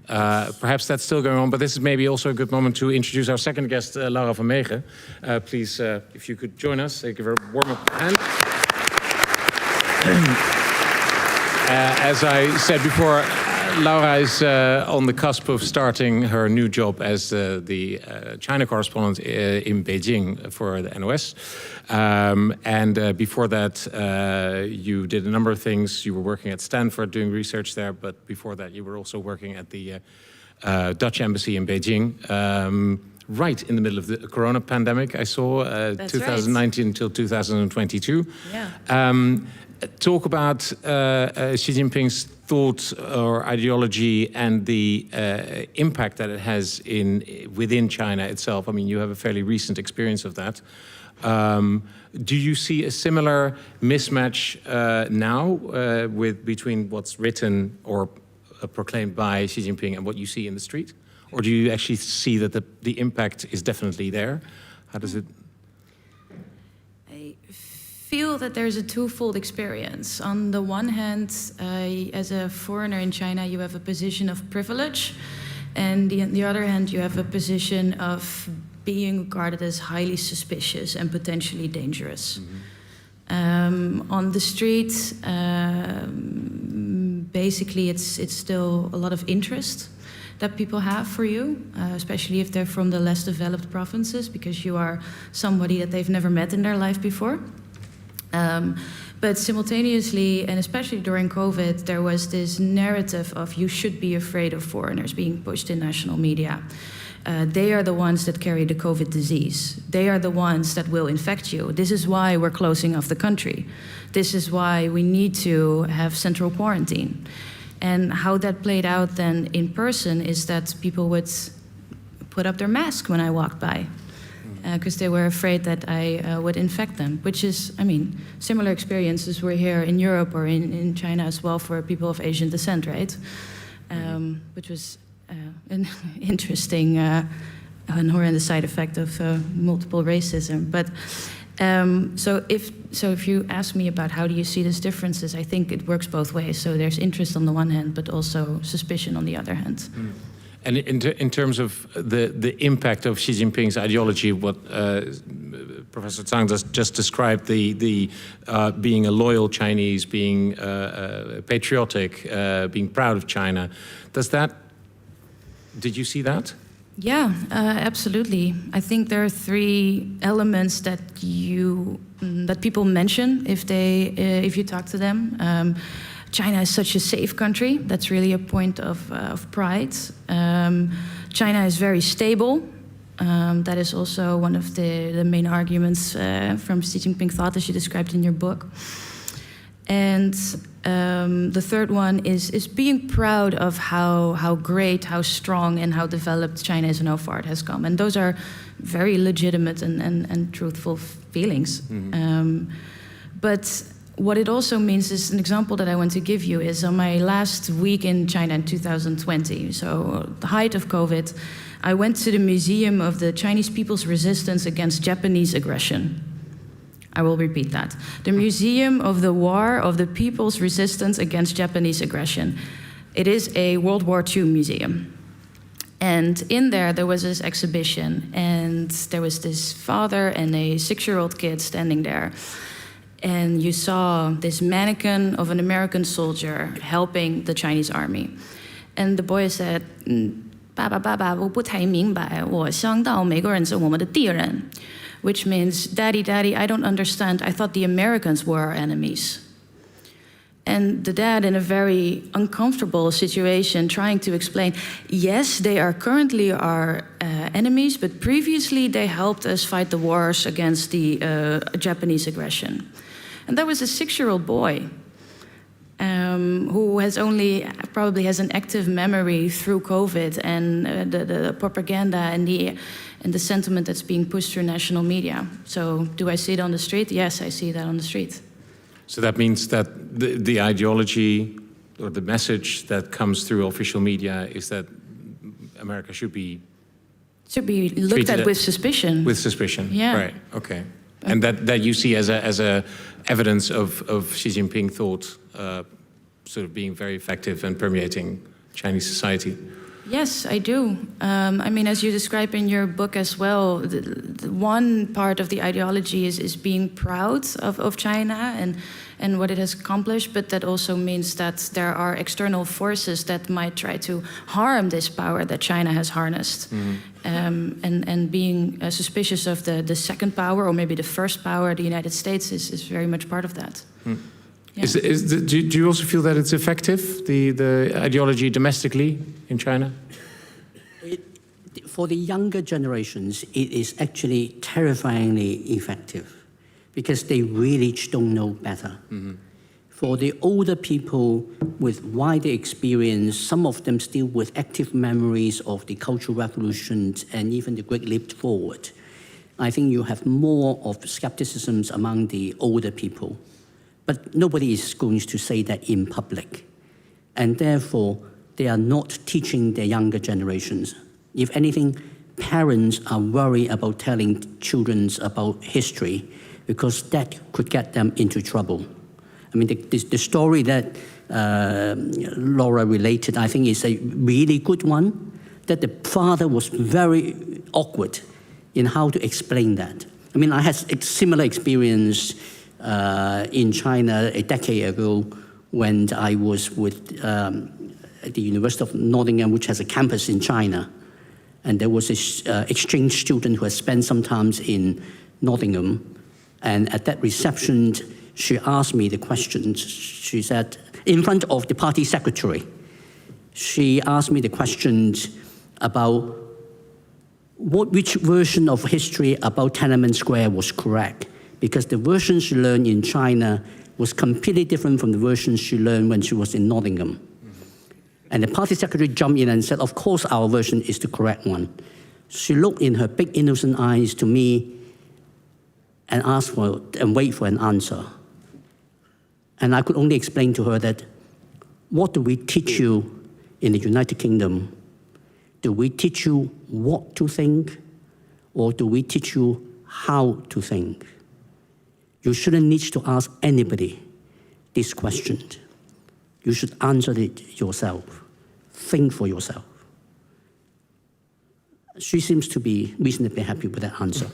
A: Perhaps that's still going on, but this is maybe also a good moment to introduce our second guest, Laura van Meegen. Please, if you could join us, give her a warm-up hand. As I said before, Laura is on the cusp of starting her new job as the China correspondent in Beijing for the NOS. And before that, you did a number of things. You were working at Stanford doing research there, but before that, you were also working at the Dutch embassy in Beijing. Right in the middle of the corona pandemic, I saw, 2019 until 2022.
F: Yeah.
A: Talk about Xi Jinping's thought or ideology and the impact that it has within China itself. I mean, you have a fairly recent experience of that. Do you see a similar mismatch now between what's written or proclaimed by Xi Jinping and what you see in the street? Or do you actually see that the impact is definitely there? How does it...
F: I feel that there's a twofold experience. On the one hand, as a foreigner in China, you have a position of privilege, and on the other hand, you have a position of being regarded as highly suspicious and potentially dangerous. Mm-hmm. On the street, basically, it's still a lot of interest that people have for you, especially if they're from the less developed provinces, because you are somebody that they've never met in their life before. But simultaneously, and especially during COVID, there was this narrative of you should be afraid of foreigners being pushed in national media. They are the ones that carry the COVID disease. They are the ones that will infect you. This is why we're closing off the country. This is why we need to have central quarantine. And how that played out then in person is that people would put up their mask when I walked by, because they were afraid that I would infect them, which is, I mean, similar experiences were here in Europe or in China as well for people of Asian descent, right? Which was an interesting and horrendous side effect of multiple racism. But so if you ask me about how do you see these differences, I think it works both ways. So there's interest on the one hand, but also suspicion on the other hand. Mm.
A: And in terms of the impact of Xi Jinping's ideology, what Professor Tsang just described, the being a loyal Chinese, being patriotic, being proud of China, did you see that?
F: Yeah, absolutely. I think there are three elements that people mention if you talk to them. China is such a safe country. That's really a point of pride. China is very stable. That is also one of the main arguments from Xi Jinping thought, as you described in your book. And the third one is being proud of how great, how strong, and how developed China is and how far it has come. And those are very legitimate and truthful feelings. Mm-hmm. But what it also means is, an example that I want to give you is on my last week in China in 2020, so the height of COVID, I went to the Museum of the Chinese People's Resistance Against Japanese Aggression. I will repeat that. The Museum of the War of the People's Resistance Against Japanese Aggression. It is a World War II museum. And in there was this exhibition, and there was this father and a 6-year-old kid standing there. And you saw this mannequin of an American soldier helping the Chinese army. And the boy said, 爸爸爸爸我不太明白我想到美国人是我们的敌人 which means, Daddy, Daddy, I don't understand. I thought the Americans were our enemies. And the dad, in a very uncomfortable situation, trying to explain, yes, they are currently our enemies, but previously they helped us fight the wars against the Japanese aggression. And that was a 6-year-old boy who probably has an active memory through COVID and the propaganda and the sentiment that's being pushed through national media. So do I see it on the street? Yes, I see that on the street.
A: So that means that the ideology or the message that comes through official media is that America should be
F: looked at with suspicion.
A: With suspicion,
F: yeah.
A: Right, okay. And that you see as a evidence of Xi Jinping thought sort of being very effective and permeating Chinese society.
F: Yes, I do. I mean, as you describe in your book as well, the one part of the ideology is being proud of China and what it has accomplished, but that also means that there are external forces that might try to harm this power that China has harnessed. Mm-hmm. And being suspicious of the second power, or maybe the first power, the United States, is very much part of that. Mm. Yeah.
A: Do you also feel that it's effective, the ideology domestically in China?
G: For the younger generations, it is actually terrifyingly effective because they really don't know better. Mm-hmm. For the older people with wider experience, some of them still with active memories of the Cultural Revolution and even the Great Leap Forward, I think you have more of skepticism among the older people. But nobody is going to say that in public. And therefore, they are not teaching their younger generations. If anything, parents are worried about telling children about history because that could get them into trouble. I mean, the story that Laura related, I think, is a really good one, that the father was very awkward in how to explain that. I mean, I had a similar experience in China a decade ago when I was with the University of Nottingham, which has a campus in China. And there was an exchange student who had spent some time in Nottingham. And at that reception, she asked me the questions. She said, in front of the party secretary, she asked me the questions about which version of history about Tiananmen Square was correct. Because the version she learned in China was completely different from the version she learned when she was in Nottingham. And the party secretary jumped in and said, of course our version is the correct one. She looked in her big innocent eyes to me and asked for and wait for an answer. And I could only explain to her that, what do we teach you in the United Kingdom? Do we teach you what to think, or do we teach you how to think? You shouldn't need to ask anybody this question. You should answer it yourself. Think for yourself. She seems to be reasonably happy with that answer.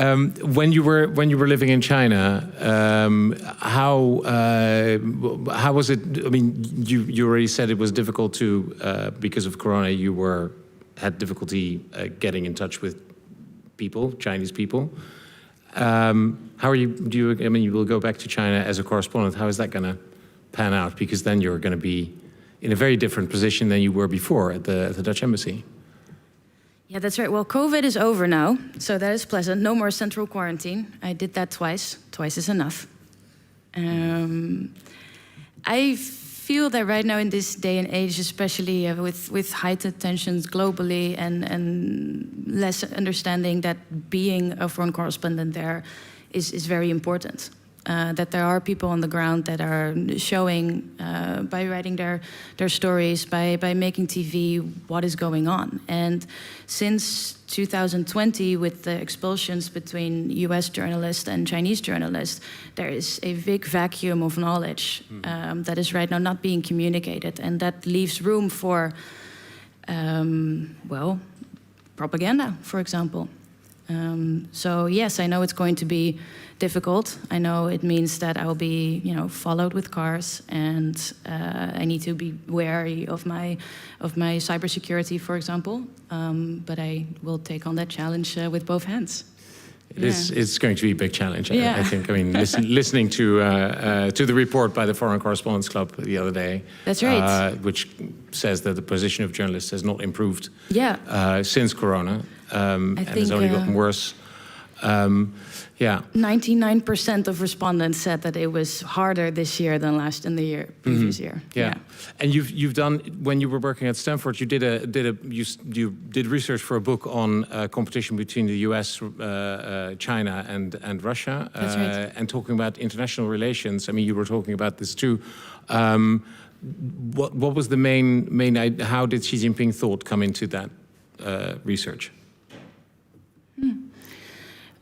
A: When you were living in China, how was it? I mean, you already said it was difficult to because of Corona. You had difficulty getting in touch with people, Chinese people. How are you? I mean, you will go back to China as a correspondent. How is that going to pan out? Because then you're going to be in a very different position than you were before at the Dutch embassy.
F: Yeah, that's right. Well, COVID is over now, so that is pleasant. No more central quarantine. I did that twice. Twice is enough. I feel that right now in this day and age, especially with heightened tensions globally and less understanding, that being a foreign correspondent there is very important. That there are people on the ground that are showing, by writing their stories, by making TV, what is going on. And since 2020, with the expulsions between US journalists and Chinese journalists, there is a big vacuum of knowledge that is right now not being communicated. And that leaves room for, propaganda, for example. So yes, I know it's going to be difficult. I know it means that I will be, followed with cars, and I need to be wary of my cybersecurity, for example. But I will take on that challenge with both hands.
A: It's going to be a big challenge,
F: Yeah.
A: I think. I mean, listening to the report by the Foreign Correspondents Club the other day.
F: That's right.
A: Which says that the position of journalists has not improved since Corona. And has only gotten worse.
F: 99% of respondents said that it was harder this year than previous year.
A: Yeah. And you've done, when you were working at Stanford, you did research for a book on competition between the US, China, and Russia.
F: That's right.
A: And talking about international relations. I mean, you were talking about this too. What was the main idea? How did Xi Jinping thought come into that research?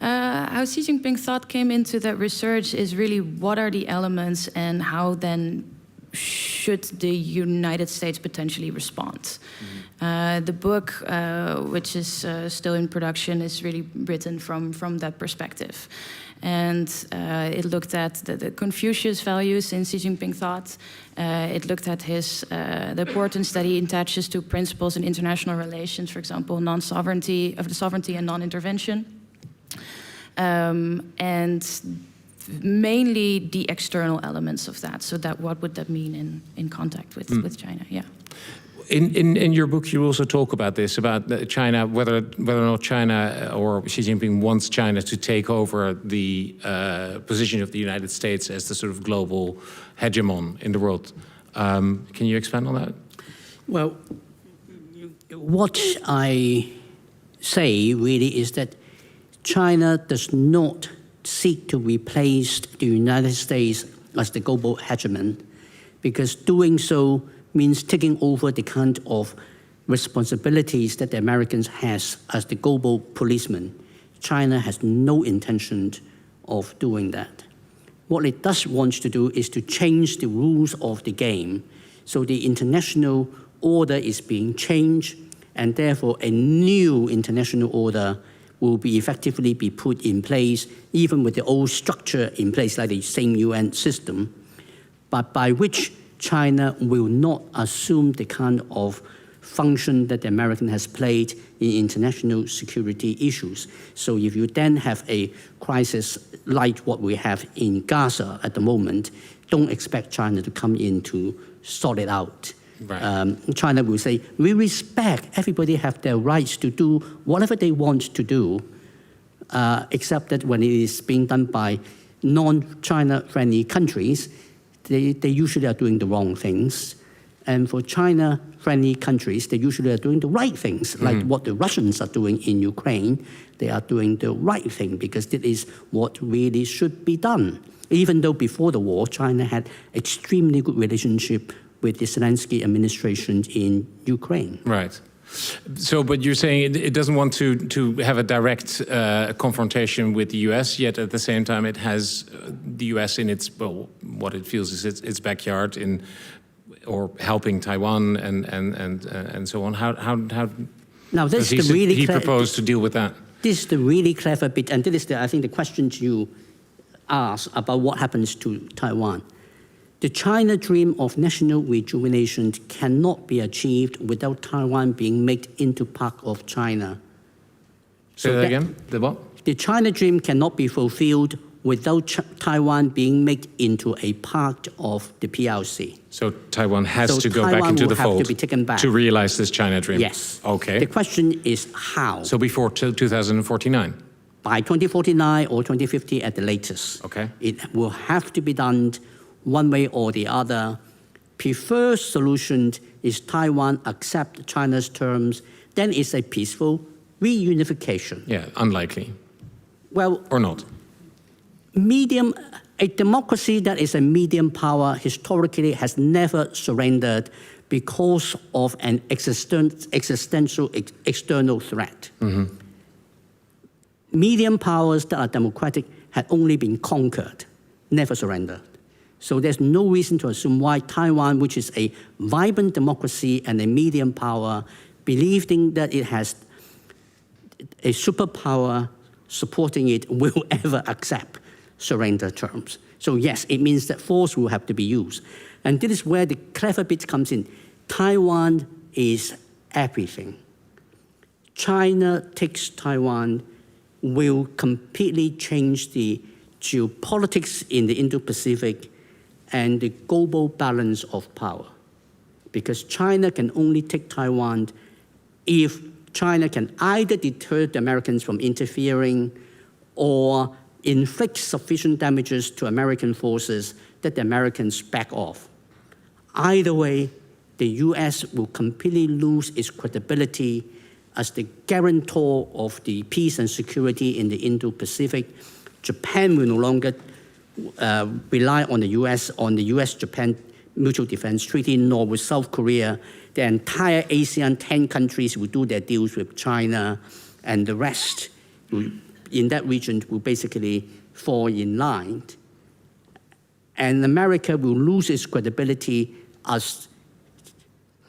F: How Xi Jinping thought came into that research is really what are the elements and how then should the United States potentially respond. The book, which is still in production, is really written from that perspective. And it looked at the Confucius values in Xi Jinping thought. It looked at the importance that he attaches to principles in international relations, for example, non-sovereignty, of the sovereignty and non-intervention. And mainly the external elements of that. So that what would that mean in contact with China? Yeah.
A: In your book, you also talk about this, about China, whether or not China or Xi Jinping wants China to take over the position of the United States as the sort of global hegemon in the world. Can you expand on that?
G: Well, what I say really is that China does not seek to replace the United States as the global hegemon, because doing so means taking over the kind of responsibilities that the Americans has as the global policeman. China has no intention of doing that. What it does want to do is to change the rules of the game. So the international order is being changed, and therefore a new international order will be effectively be put in place, even with the old structure in place, like the same UN system, but by which China will not assume the kind of function that the American has played in international security issues. So if you then have a crisis like what we have in Gaza at the moment, don't expect China to come in to sort it out. Right. China will say, we respect everybody have their rights to do whatever they want to do, except that when it is being done by non-China friendly countries, they usually are doing the wrong things. And for China-friendly countries, they usually are doing the right things, like what the Russians are doing in Ukraine. They are doing the right thing because that is what really should be done. Even though before the war, China had extremely good relationship with the Zelensky administration in Ukraine.
A: Right. So, but you're saying it doesn't want to have a direct confrontation with the US, yet at the same time it has the US in its, well, what it feels is its backyard in, or helping Taiwan and so on. How
G: now
A: does he propose to deal with that?
G: This is the really clever bit, and this is, I think, the question you asked about what happens to Taiwan. The China dream of national rejuvenation cannot be achieved without Taiwan being made into part of China.
A: Say that again? The what?
G: The China dream cannot be fulfilled without Taiwan being made into a part of the PRC.
A: So Taiwan has
G: So
A: to go
G: Taiwan
A: back into
G: will
A: the
G: have
A: fold
G: to be taken back.
A: to realize this China dream?
G: Yes.
A: Okay.
G: The question is how?
A: So before 2049?
G: By 2049 or 2050 at the latest.
A: Okay.
G: It will have to be done one way or the other. Preferred solution is Taiwan accept China's terms, then it's a peaceful reunification.
A: Yeah, unlikely.
G: Well,
A: Or not?
G: a democracy that is a medium power historically has never surrendered because of an existential external threat. Medium powers that are democratic had only been conquered, never surrendered. So there's no reason to assume why Taiwan, which is a vibrant democracy and a medium power, believing that it has a superpower supporting it, will ever accept surrender terms. So yes, it means that force will have to be used. And this is where the clever bit comes in. Taiwan is everything. China takes Taiwan will completely change the geopolitics in the Indo-Pacific and the global balance of power. Because China can only take Taiwan if China can either deter the Americans from interfering or inflict sufficient damages to American forces that the Americans back off. Either way, the US will completely lose its credibility as the guarantor of the peace and security in the Indo-Pacific. Japan will no longer rely on the US-Japan Mutual Defense Treaty, nor with South Korea. The entire ASEAN 10 countries will do their deals with China, and the rest in that region will basically fall in line. And America will lose its credibility as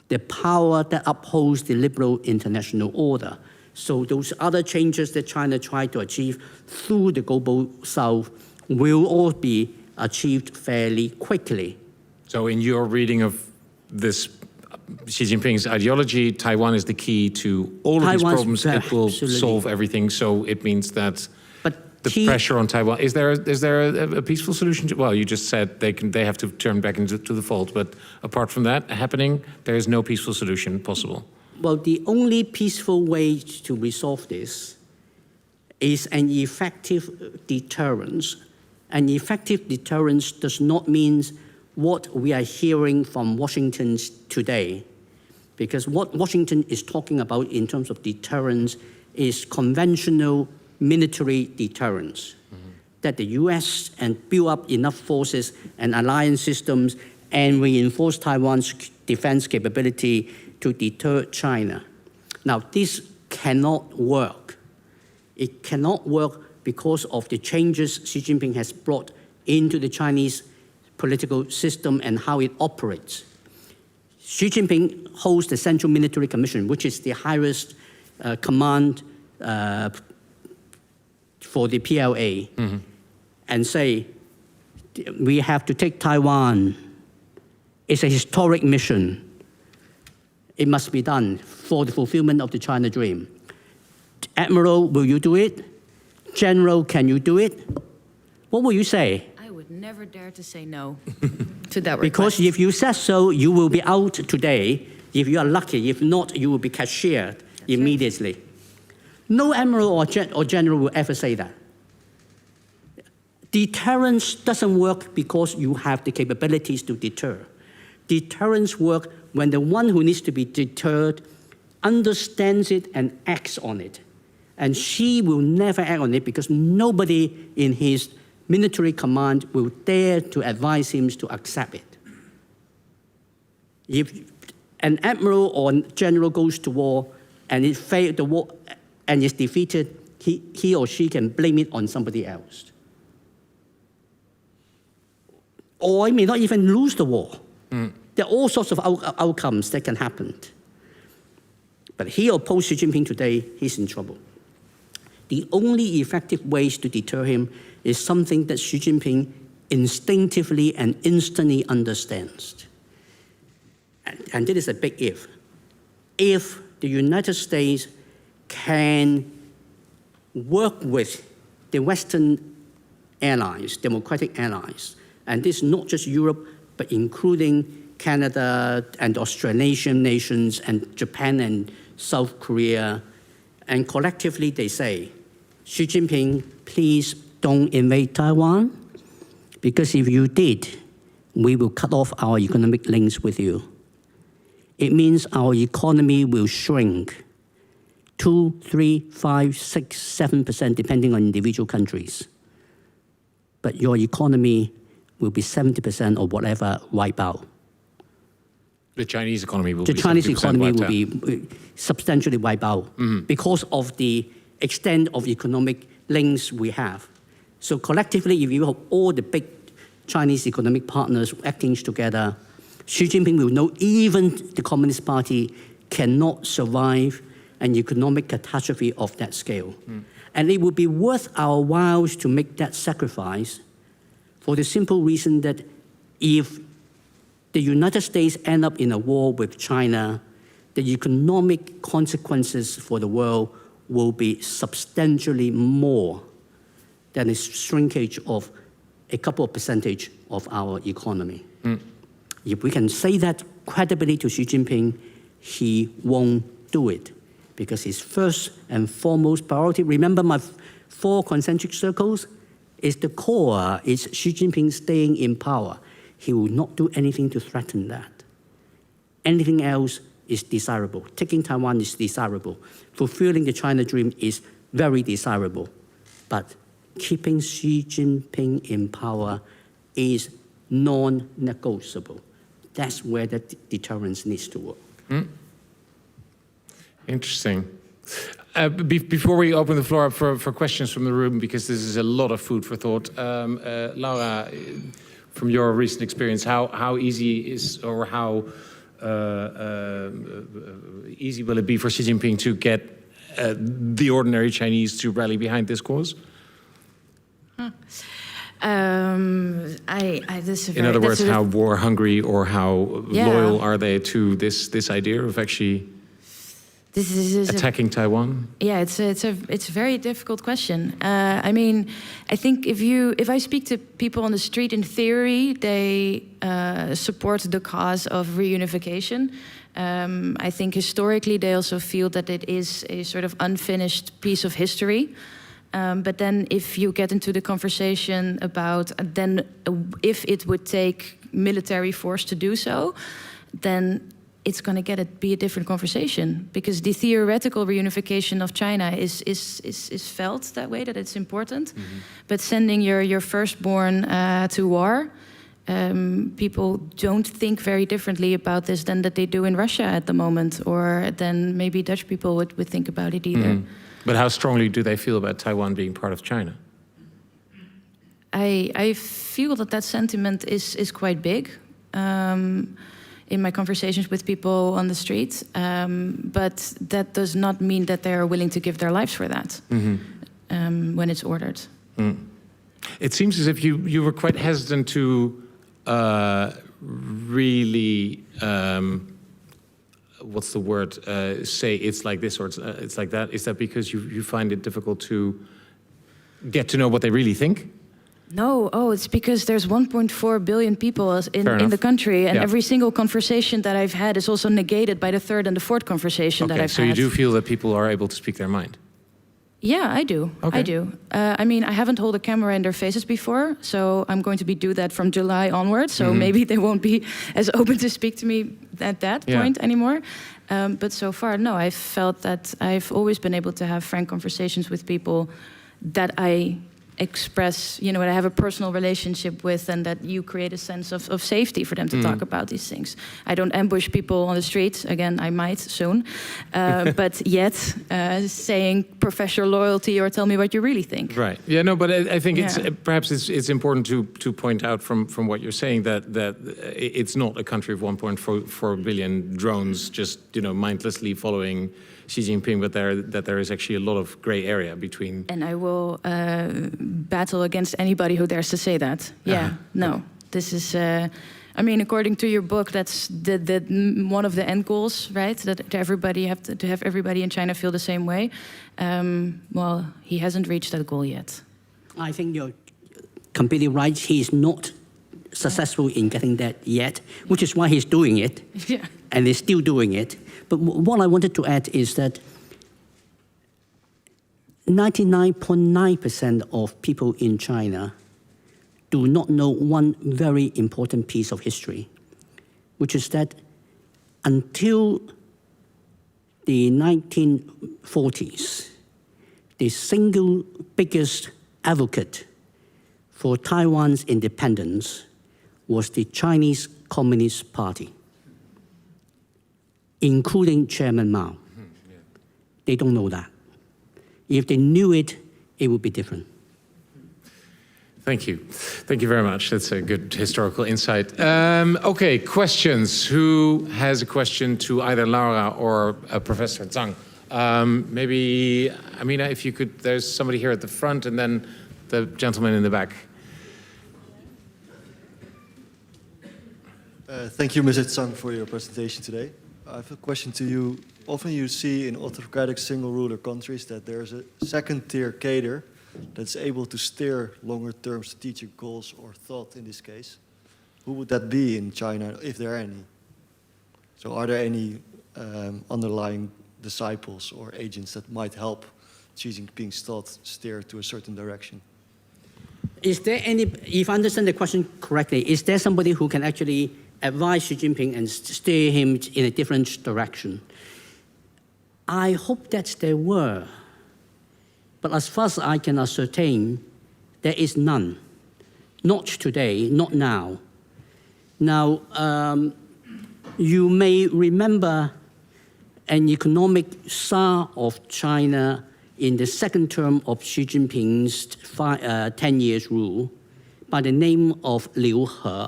G: the power that upholds the liberal international order. So those other changes that China tried to achieve through the global South will all be achieved fairly quickly.
A: So in your reading of this Xi Jinping's ideology, Taiwan is the key to all of these problems. It will solve everything. So it means that the pressure on Taiwan, is there a peaceful solution? Well, you just said they have to turn back into the fold, but apart from that happening, there is no peaceful solution possible.
G: Well, the only peaceful way to resolve this is an effective deterrence. An effective deterrence does not mean what we are hearing from Washington today, because what Washington is talking about in terms of deterrence is conventional military deterrence, that the US and build up enough forces and alliance systems and reinforce Taiwan's defense capability to deter China. Now, this cannot work. It cannot work because of the changes Xi Jinping has brought into the Chinese political system and how it operates. Xi Jinping holds the Central Military Commission, which is the highest command for the PLA, and say, we have to take Taiwan. It's a historic mission. It must be done for the fulfillment of the China dream. Admiral, will you do it? General, can you do it? What will you say?
F: I would never dare to say no to that request.
G: Because if you said so, you will be out today. If you are lucky, if not, you will be cashiered immediately. Right. No admiral or general will ever say that. Deterrence doesn't work because you have the capabilities to deter. Deterrence works when the one who needs to be deterred understands it and acts on it. And Xi will never act on it because nobody in his military command will dare to advise him to accept it. If an admiral or general goes to war and it failed the war and is defeated, he or she can blame it on somebody else. Or he may not even lose the war. There are all sorts of outcomes that can happen. But he opposed Xi Jinping today, he's in trouble. the only effective ways to deter him is something that Xi Jinping instinctively and instantly understands. And this is a big if. If the United States can work with the Western allies, democratic allies, and this is not just Europe, but including Canada and Australasian nations and Japan and South Korea, and collectively they say, Xi Jinping, please don't invade Taiwan, because if you did, we will cut off our economic links with you. It means our economy will shrink 2, 3, 5, 6, 7%, depending on individual countries. But your economy will be 70% or whatever wiped out.
A: The Chinese economy will
G: The
A: be
G: Chinese
A: 70%
G: economy
A: wiped
G: will
A: out.
G: be substantially wiped out because of the extent of economic links we have. So collectively, if you have all the big Chinese economic partners acting together, Xi Jinping will know even the Communist Party cannot survive an economic catastrophe of that scale. And it would be worth our whiles to make that sacrifice for the simple reason that if the United States end up in a war with China, the economic consequences for the world will be substantially more than a shrinkage of a couple of percentage of our economy. If we can say that credibly to Xi Jinping, he won't do it because his first and foremost priority, remember my 4 concentric circles, is the core, is Xi Jinping staying in power. He will not do anything to threaten that. Anything else is desirable. Taking Taiwan is desirable. Fulfilling the China dream is very desirable. But keeping Xi Jinping in power is non-negotiable. That's where the deterrence needs to work.
A: Interesting. Before we open the floor up for questions from the room, because this is a lot of food for thought, Laura, from your recent experience, how easy is, or how easy will it be for Xi Jinping to get the ordinary Chinese to rally behind this cause? In other words, how war hungry or how loyal are they to this idea of actually attacking Taiwan?
F: Yeah, it's a very difficult question. I mean, I think if I speak to people on the street, in theory, they support the cause of reunification. I think historically they also feel that it is a sort of unfinished piece of history. But then if you get into the conversation about if it would take military force to do so, then it's going to be a different conversation, because the theoretical reunification of China is felt that way, that it's important. But sending your firstborn to war, people don't think very differently about this than that they do in Russia at the moment, or than maybe Dutch people would think about it either.
A: But how strongly do they feel about Taiwan being part of China?
F: I feel that sentiment is quite big in my conversations with people on the street. But that does not mean that they're willing to give their lives for that when it's ordered.
A: It seems as if you were quite hesitant to really... what's the word? Say it's like this or it's like that. Is that because you find it difficult to get to know what they really think?
F: No, it's because there's 1.4 billion people in the country, and every single conversation that I've had is also negated by the third and the fourth conversation that I've had.
A: So you do feel that people are able to speak their mind?
F: Yeah, I do. Okay. I do. I mean, I haven't held a camera in their faces before, so I'm going to do that from July onwards. So maybe they won't be as open to speak to me at that point anymore. But so far, no, I've felt that I've always been able to have frank conversations with people that I express, that I have a personal relationship with, and that you create a sense of safety for them to talk about these things. I don't ambush people on the streets. Again, I might soon. But yet, saying profess your loyalty or tell me what you really think.
A: Right. Yeah, no, but I think perhaps it's important to point out from what you're saying that it's not a country of 1.4 billion drones just, mindlessly following Xi Jinping, but that there is actually a lot of gray area between.
F: And I will battle against anybody who dares to say that. Yeah, no, this is. I mean, according to your book, that's the one of the end goals, right? That everybody to have everybody in China feel the same way. Well, he hasn't reached that goal yet.
G: I think you're completely right. He is not successful in getting that yet, which is why he's doing it,
F: Yeah.
G: and he's still doing it. But what I wanted to add is that 99.9% of people in China do not know one very important piece of history, which is that until the 1940s, the single biggest advocate for Taiwan's independence was the Chinese Communist Party, including Chairman Mao. They don't know that. If they knew it, it would be different.
A: Thank you. Thank you very much. That's a good historical insight. Okay, questions. Who has a question to either Laura or Professor Tsang? Maybe, I mean, if you could, there's somebody here at the front and then the gentleman in the back.
H: Thank you, Mr. Tsang, for your presentation today. I have a question to you. Often you see in autocratic single-ruler countries that there's a second-tier cadre that's able to steer longer-term strategic goals or thought in this case. Who would that be in China, if there are any? So are there any underlying disciples or agents that might help Xi Jinping's thought steer to a certain direction?
G: Is there any, if I understand the question correctly, is there somebody who can actually advise Xi Jinping and steer him in a different direction? I hope that there were. But as far as I can ascertain, there is none. Not today, not now. Now, you may remember an economic Tsar of China in the second term of Xi Jinping's 10 years rule by the name of Liu He,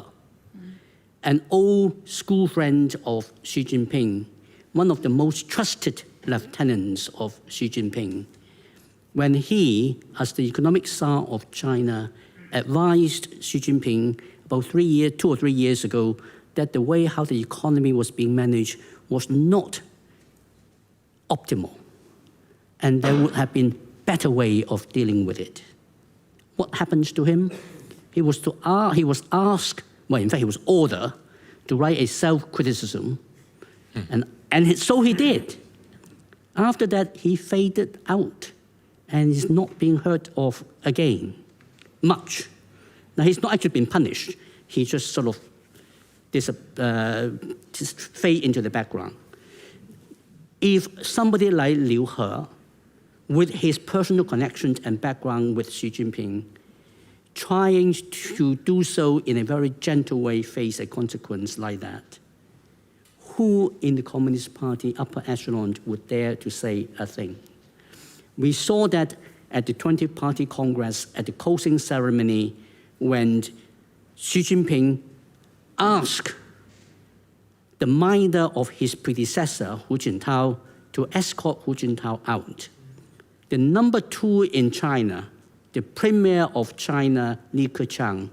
G: an old school friend of Xi Jinping, one of the most trusted lieutenants of Xi Jinping. When he, as the economic Tsar of China, advised Xi Jinping about 2 or 3 years ago that the way how the economy was being managed was not optimal, and there would have been better way of dealing with it. What happens to him? He was asked, well, in fact, he was ordered to write a self-criticism, and so he did. After that, he faded out and is not being heard of again, much. Now, he's not actually been punished. He just sort of just fade into the background. If somebody like Liu He, with his personal connections and background with Xi Jinping, trying to do so in a very gentle way, face a consequence like that, who in the Communist Party upper echelon would dare to say a thing? We saw that at the 20th Party Congress, at the closing ceremony, when Xi Jinping asked the minder of his predecessor, Hu Jintao, to escort Hu Jintao out. The number 2 in China, the Premier of China, Olivia Cheung,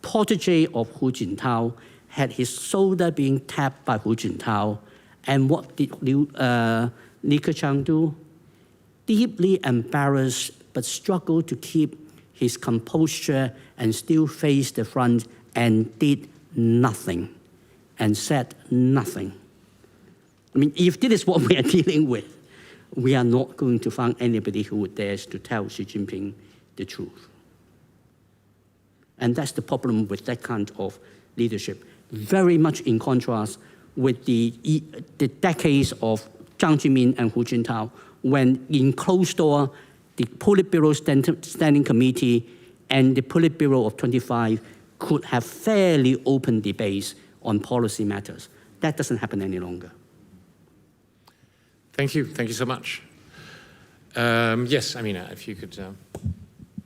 G: protege of Hu Jintao, had his shoulder being tapped by Hu Jintao. And what did Olivia Cheung do? Deeply embarrassed, but struggled to keep his composure and still face the front and did nothing and said nothing. I mean, if this is what we are dealing with, we are not going to find anybody who would dare to tell Xi Jinping the truth. And that's the problem with that kind of leadership. Very much in contrast with the decades of Jiang Zemin and Hu Jintao, when in closed door, the Politburo Standing Committee and the Politburo of 25 could have fairly open debates on policy matters. That doesn't happen any longer.
A: Thank you. Thank you so much. Yes, I mean, if you could,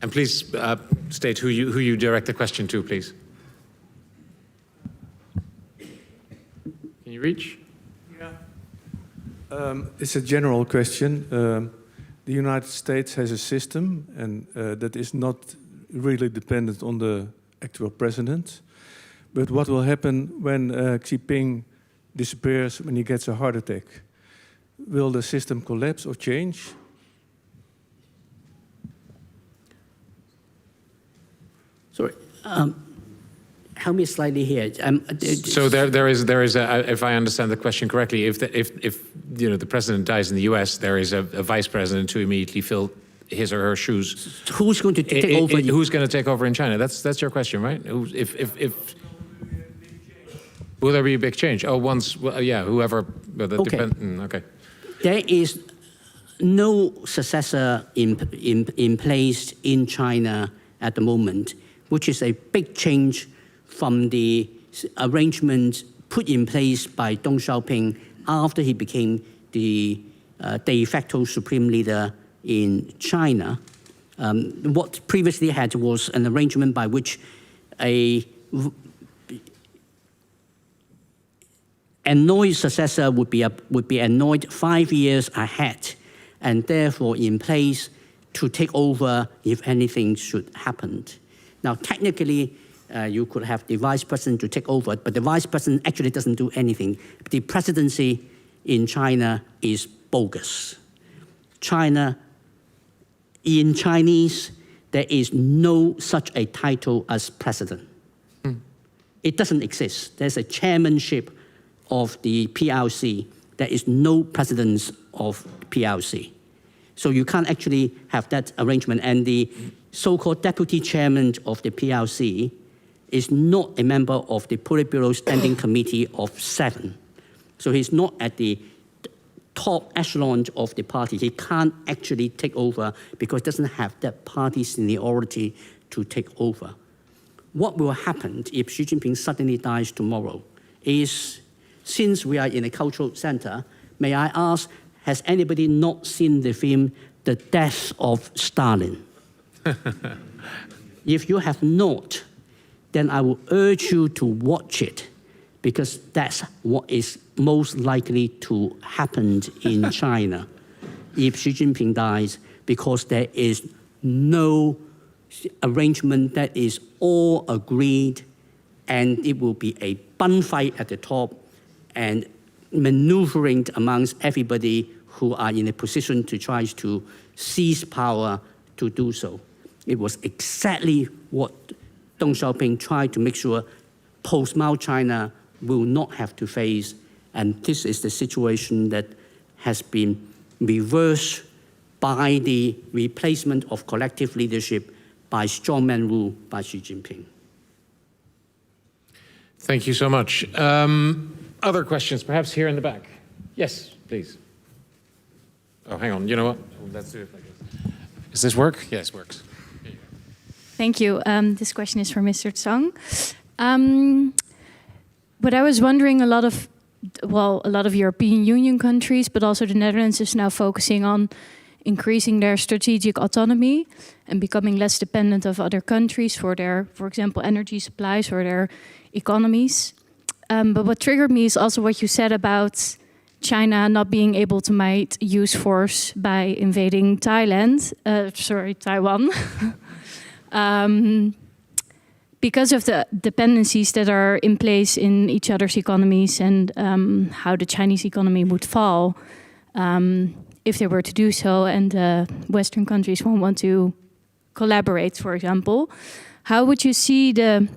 A: and please state who you direct the question to, please. Can you reach?
I: Yeah. It's a general question. The United States has a system, and that is not really dependent on the actual president. But what will happen when Xi Jinping disappears, when he gets a heart attack? Will the system collapse or change?
G: Sorry, help me slightly here.
A: So there is a, if I understand the question correctly, if you know the president dies in the U.S., there is a vice president to immediately fill his or her shoes.
G: Who's going to take over?
A: Who's going to take over in China? That's your question, right? If will there be a big change? Oh, once, well, yeah, whoever.
G: Okay.
A: Okay.
G: There is no successor in place in China at the moment, which is a big change from the arrangement put in place by Deng Xiaoping after he became the de facto supreme leader in China. What previously had was an arrangement by which a annoyed successor would be annoyed 5 years ahead, and therefore in place to take over if anything should happen. Now, technically, you could have the vice president to take over, but the vice president actually doesn't do anything. The presidency in China is bogus. In Chinese, there is no such a title as president. It doesn't exist. There's a chairmanship of the PRC. There is no presidents of PRC. So you can't actually have that arrangement. And the so-called deputy chairman of the PRC is not a member of the Politburo Standing Committee of 7. So he's not at the top echelon of the party. He can't actually take over because he doesn't have that party seniority to take over. What will happen if Xi Jinping suddenly dies tomorrow is, since we are in a cultural center, may I ask, has anybody not seen the film The Death of Stalin? If you have not, then I will urge you to watch it, because that's what is most likely to happen in China if Xi Jinping dies, because there is no arrangement that is all agreed, and it will be a bun fight at the top and maneuvering amongst everybody who are in a position to try to seize power to do so. It was exactly what Deng Xiaoping tried to make sure post-Mao China will not have to face, and this is the situation that has been reversed by the replacement of collective leadership by strongman rule by Xi Jinping.
A: Thank you so much. Other questions, perhaps here in the back. Yes, please. Oh, hang on. You know what? Let's do it like this. Does this work? Yes, it works.
J: Thank you. This question is for Mr. Tsang. But I was wondering, a lot of European Union countries, but also the Netherlands, is now focusing on increasing their strategic autonomy and becoming less dependent of other countries for their, for example, energy supplies or their economies. But what triggered me is also what you said about China not being able to use force by invading Taiwan. Because of the dependencies that are in place in each other's economies, and how the Chinese economy would fall if they were to do so, and Western countries won't want to collaborate, for example. How would you see the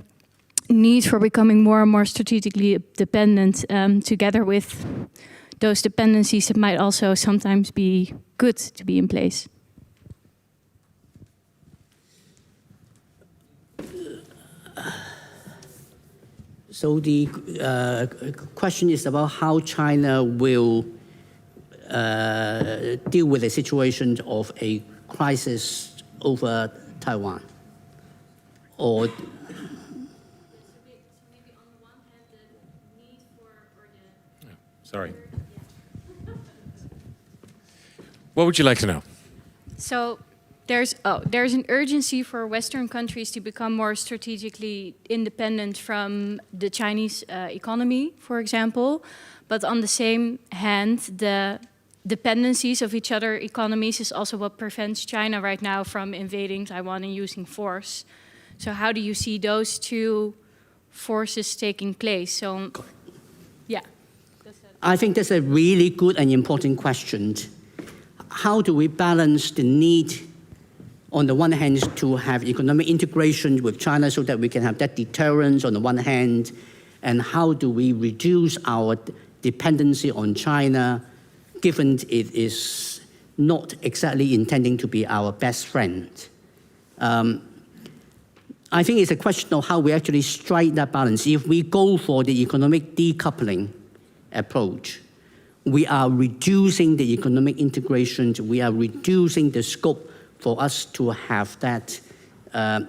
J: need for becoming more and more strategically dependent together with those dependencies that might also sometimes be good to be in place?
G: So the question is about how China will deal with a situation of a crisis over Taiwan, or
A: Sorry. What would you like to know?
J: So there's an urgency for Western countries to become more strategically independent from the Chinese economy, for example. But on the same hand, the dependencies of each other economies is also what prevents China right now from invading Taiwan and using force. So how do you see those two forces taking place? So, yeah.
G: I think that's a really good and important question. How do we balance the need, on the one hand, to have economic integration with China so that we can have that deterrence on the one hand, and how do we reduce our dependency on China, given it is not exactly intending to be our best friend? I think it's a question of how we actually strike that balance. If we go for the economic decoupling approach, we are reducing the economic integration, we are reducing the scope for us to have that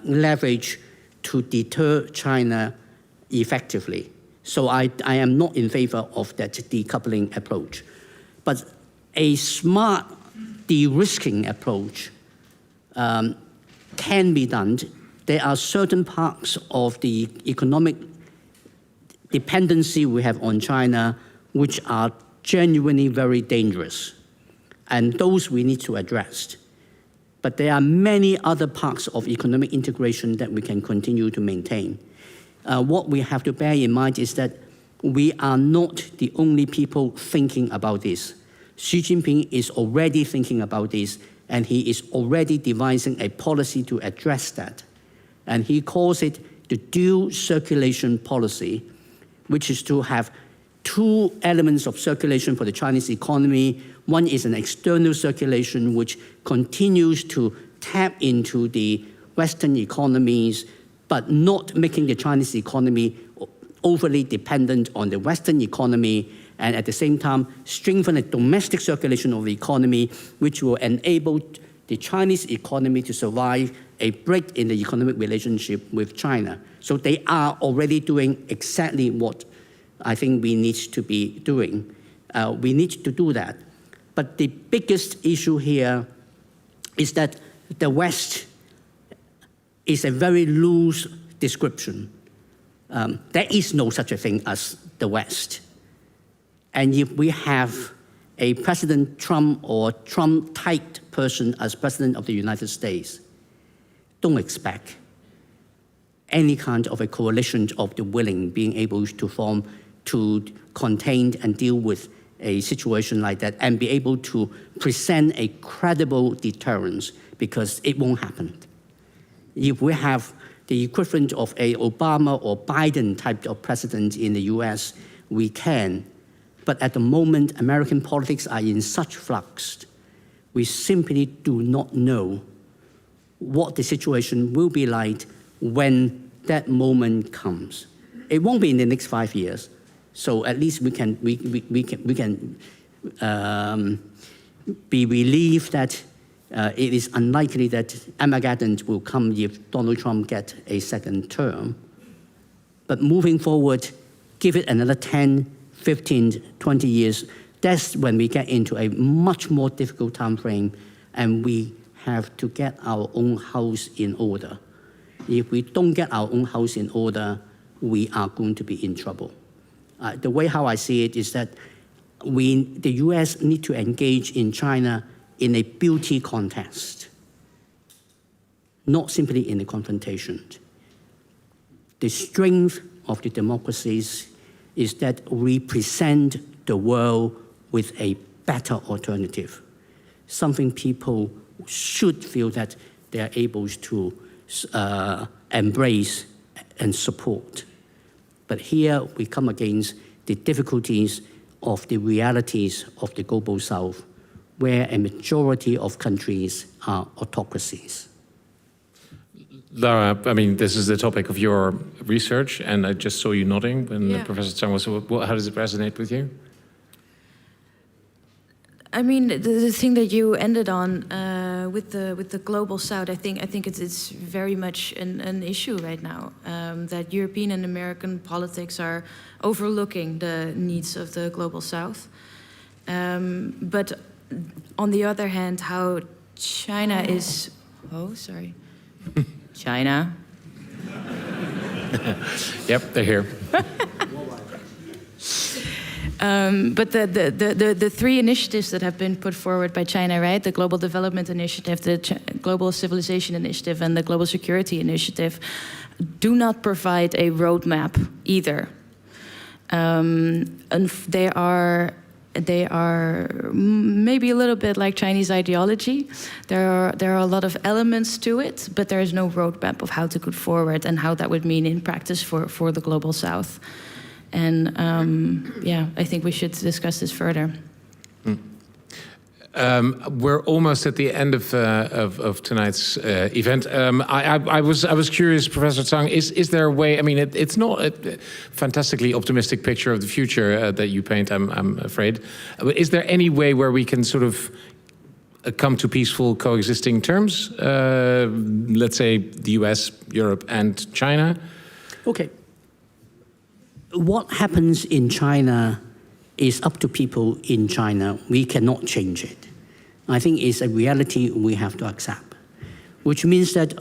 G: leverage to deter China effectively. So I am not in favor of that decoupling approach. But a smart de-risking approach can be done. There are certain parts of the economic dependency we have on China which are genuinely very dangerous, and those we need to address. But there are many other parts of economic integration that we can continue to maintain. What we have to bear in mind is that we are not the only people thinking about this. Xi Jinping is already thinking about this, and he is already devising a policy to address that. And he calls it the dual circulation policy, which is to have two elements of circulation for the Chinese economy. One is an external circulation, which continues to tap into the Western economies, but not making the Chinese economy overly dependent on the Western economy, and at the same time strengthen the domestic circulation of the economy, which will enable the Chinese economy to survive a break in the economic relationship with China. So they are already doing exactly what I think we need to be doing. We need to do that. But the biggest issue here is that the West is a very loose description. There is no such a thing as the West. And if we have a President Trump or Trump-type person as President of the United States, don't expect any kind of a coalition of the willing being able to form to contain and deal with a situation like that and be able to present a credible deterrence, because it won't happen. If we have the equivalent of a Obama or Biden type of president in the US, we can. But at the moment, American politics are in such flux, we simply do not know what the situation will be like when that moment comes. It won't be in the next 5 years. So at least we can be relieved that it is unlikely that Armageddon will come if Donald Trump gets a second term. But moving forward, give it another 10, 15, 20 years, that's when we get into a much more difficult time frame, and we have to get our own house in order. If we don't get our own house in order, we are going to be in trouble. The way how I see it is that the US need to engage in China in a beauty contest, not simply in a confrontation. The strength of the democracies is that we present the world with a better alternative, something people should feel that they are able to embrace and support. But here we come against the difficulties of the realities of the global South, where a majority of countries are autocracies.
A: Lara, I mean, this is the topic of your research, and I just saw you nodding when Professor Tsang was. How does it resonate with you?
F: I mean, the thing that you ended on with the global South, I think it's very much an issue right now, that European and American politics are overlooking the needs of the global South. But on the other hand, how China is Oh, sorry. China.
A: Yep, they're here.
F: But the three initiatives that have been put forward by China, right? The Global Development Initiative, the Global Civilization Initiative, and the Global Security Initiative do not provide a roadmap either. And they are maybe a little bit like Chinese ideology. There are a lot of elements to it, but there is no roadmap of how to go forward and how that would mean in practice for the Global South. And yeah, I think we should discuss this further.
A: We're almost at the end of tonight's event. I was curious, Professor Tsang, is there a way? I mean, it's not a fantastically optimistic picture of the future that you paint, I'm afraid. But is there any way where we can sort of come to peaceful coexisting terms? Let's say the US, Europe, and China.
G: Okay. What happens in China is up to people in China. We cannot change it. I think it's a reality we have to accept, which means that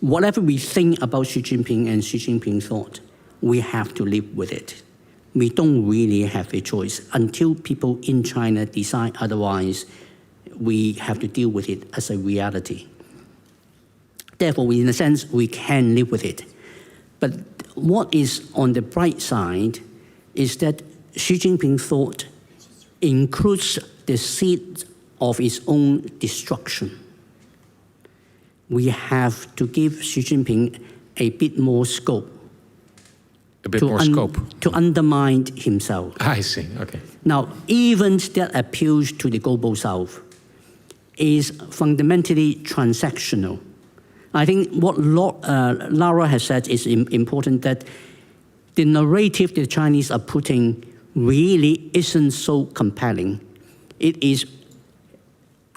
G: whatever we think about Xi Jinping and Xi Jinping thought, we have to live with it. We don't really have a choice. Until people in China decide otherwise, we have to deal with it as a reality. Therefore, in a sense, we can live with it. But what is on the bright side is that Xi Jinping thought includes the seed of its own destruction. We have to give Xi Jinping a bit more scope.
A: A bit more scope.
G: To undermine himself.
A: I see, okay.
G: Now, even that appeals to the Global South is fundamentally transactional. I think what Lara has said is important, that the narrative the Chinese are putting really isn't so compelling. It is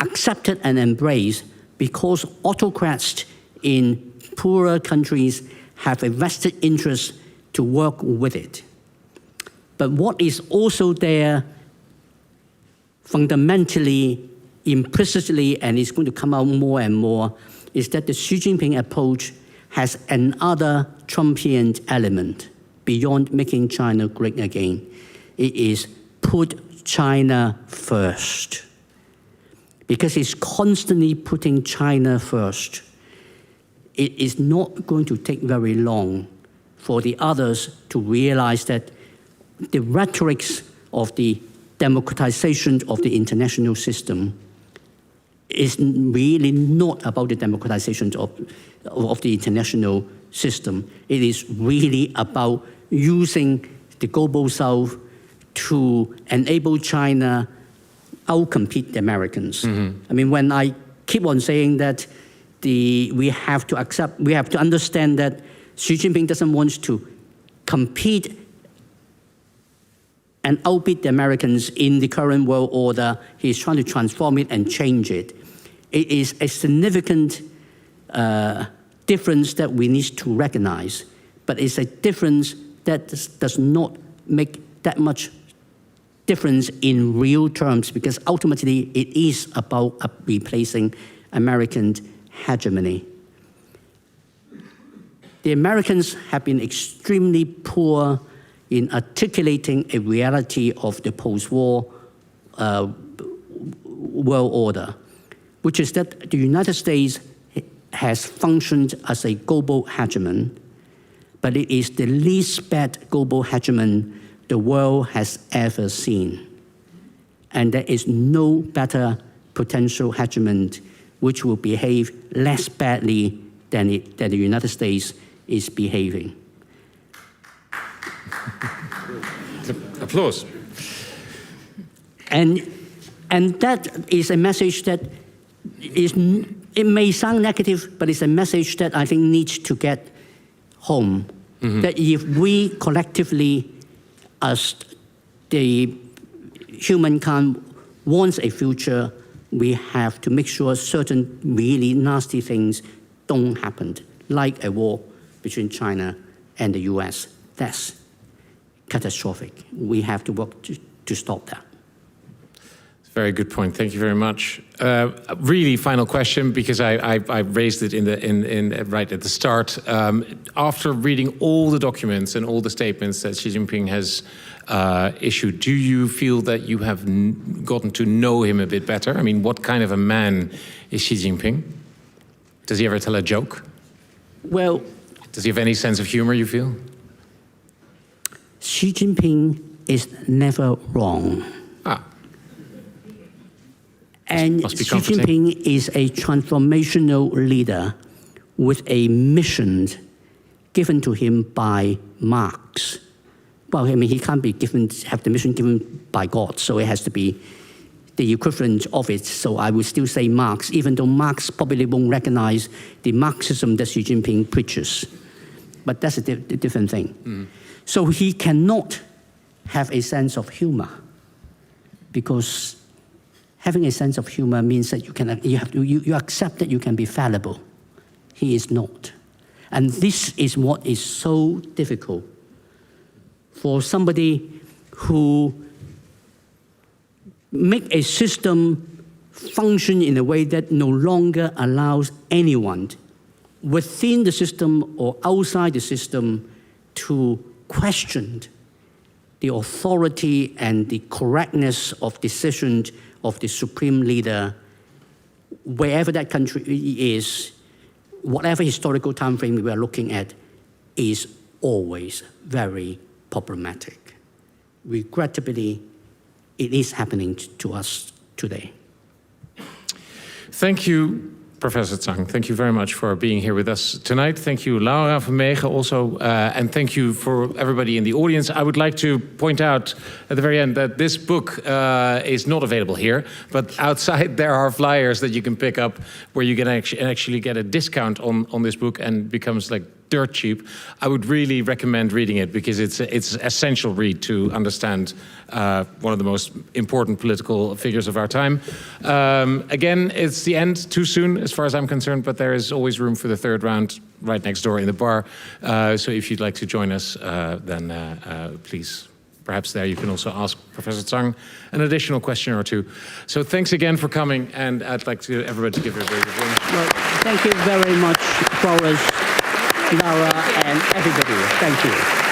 G: accepted and embraced because autocrats in poorer countries have a vested interest to work with it. But what is also there fundamentally, implicitly, and is going to come out more and more, is that the Xi Jinping approach has another Trumpian element beyond making China great again. It is put China first. Because he's constantly putting China first, it is not going to take very long for the others to realize that the rhetorics of the democratization of the international system is really not about the democratization of the international system. It is really about using the Global South to enable China outcompete the Americans. I mean, when I keep on saying that we have to understand that Xi Jinping doesn't want to compete and outbeat the Americans in the current world order. He's trying to transform it and change it. It is a significant difference that we need to recognize, but it's a difference that does not make that much difference in real terms, because ultimately it is about replacing American hegemony. The Americans have been extremely poor in articulating a reality of the post-war world order, which is that the United States has functioned as a global hegemon, but it is the least bad global hegemon the world has ever seen. And there is no better potential hegemon which will behave less badly than the United States is behaving.
A: Applause.
G: And that is a message that it may sound negative, but it's a message that I think needs to get home. That if we collectively, as the humankind wants a future, we have to make sure certain really nasty things don't happen, like a war between China and the US. That's catastrophic. We have to work to stop that.
A: Very good point. Thank you very much. Really, final question, because I raised it right at the start. After reading all the documents and all the statements that Xi Jinping has issued, do you feel that you have gotten to know him a bit better? I mean, what kind of a man is Xi Jinping? Does he ever tell a joke?
G: Well,
A: does he have any sense of humor, you feel?
G: Xi Jinping is never wrong. And Xi Jinping is a transformational leader with a mission given to him by Marx. Well, I mean, he can't be have the mission given by God, so it has to be the equivalent of it. So I would still say Marx, even though Marx probably won't recognize the Marxism that Xi Jinping preaches. But that's a different thing. Mm. So he cannot have a sense of humor, because having a sense of humor means that you accept that you can be fallible. He is not. And this is what is so difficult for somebody who make a system function in a way that no longer allows anyone within the system or outside the system to question the authority and the correctness of decisions of the supreme leader, wherever that country is, whatever historical time frame we are looking at, is always very problematic. Regrettably, it is happening to us today.
A: Thank you, Professor Tsang. Thank you very much for being here with us tonight. Thank you, Laura Vermegen, also, and thank you for everybody in the audience. I would like to point out at the very end that this book is not available here, but outside there are flyers that you can pick up where you can actually get a discount on this book, and becomes like dirt cheap. I would really recommend reading it, because it's an essential read to understand one of the most important political figures of our time. Again, it's the end too soon as far as I'm concerned, but there is always room for the third round right next door in the bar. So if you'd like to join us, then please, perhaps there you can also ask Professor Tsang an additional question or two. So thanks again for coming, and I'd like to everybody to give her a very good round.
G: Well, thank you very much, Boris, Laura, and everybody. Thank you.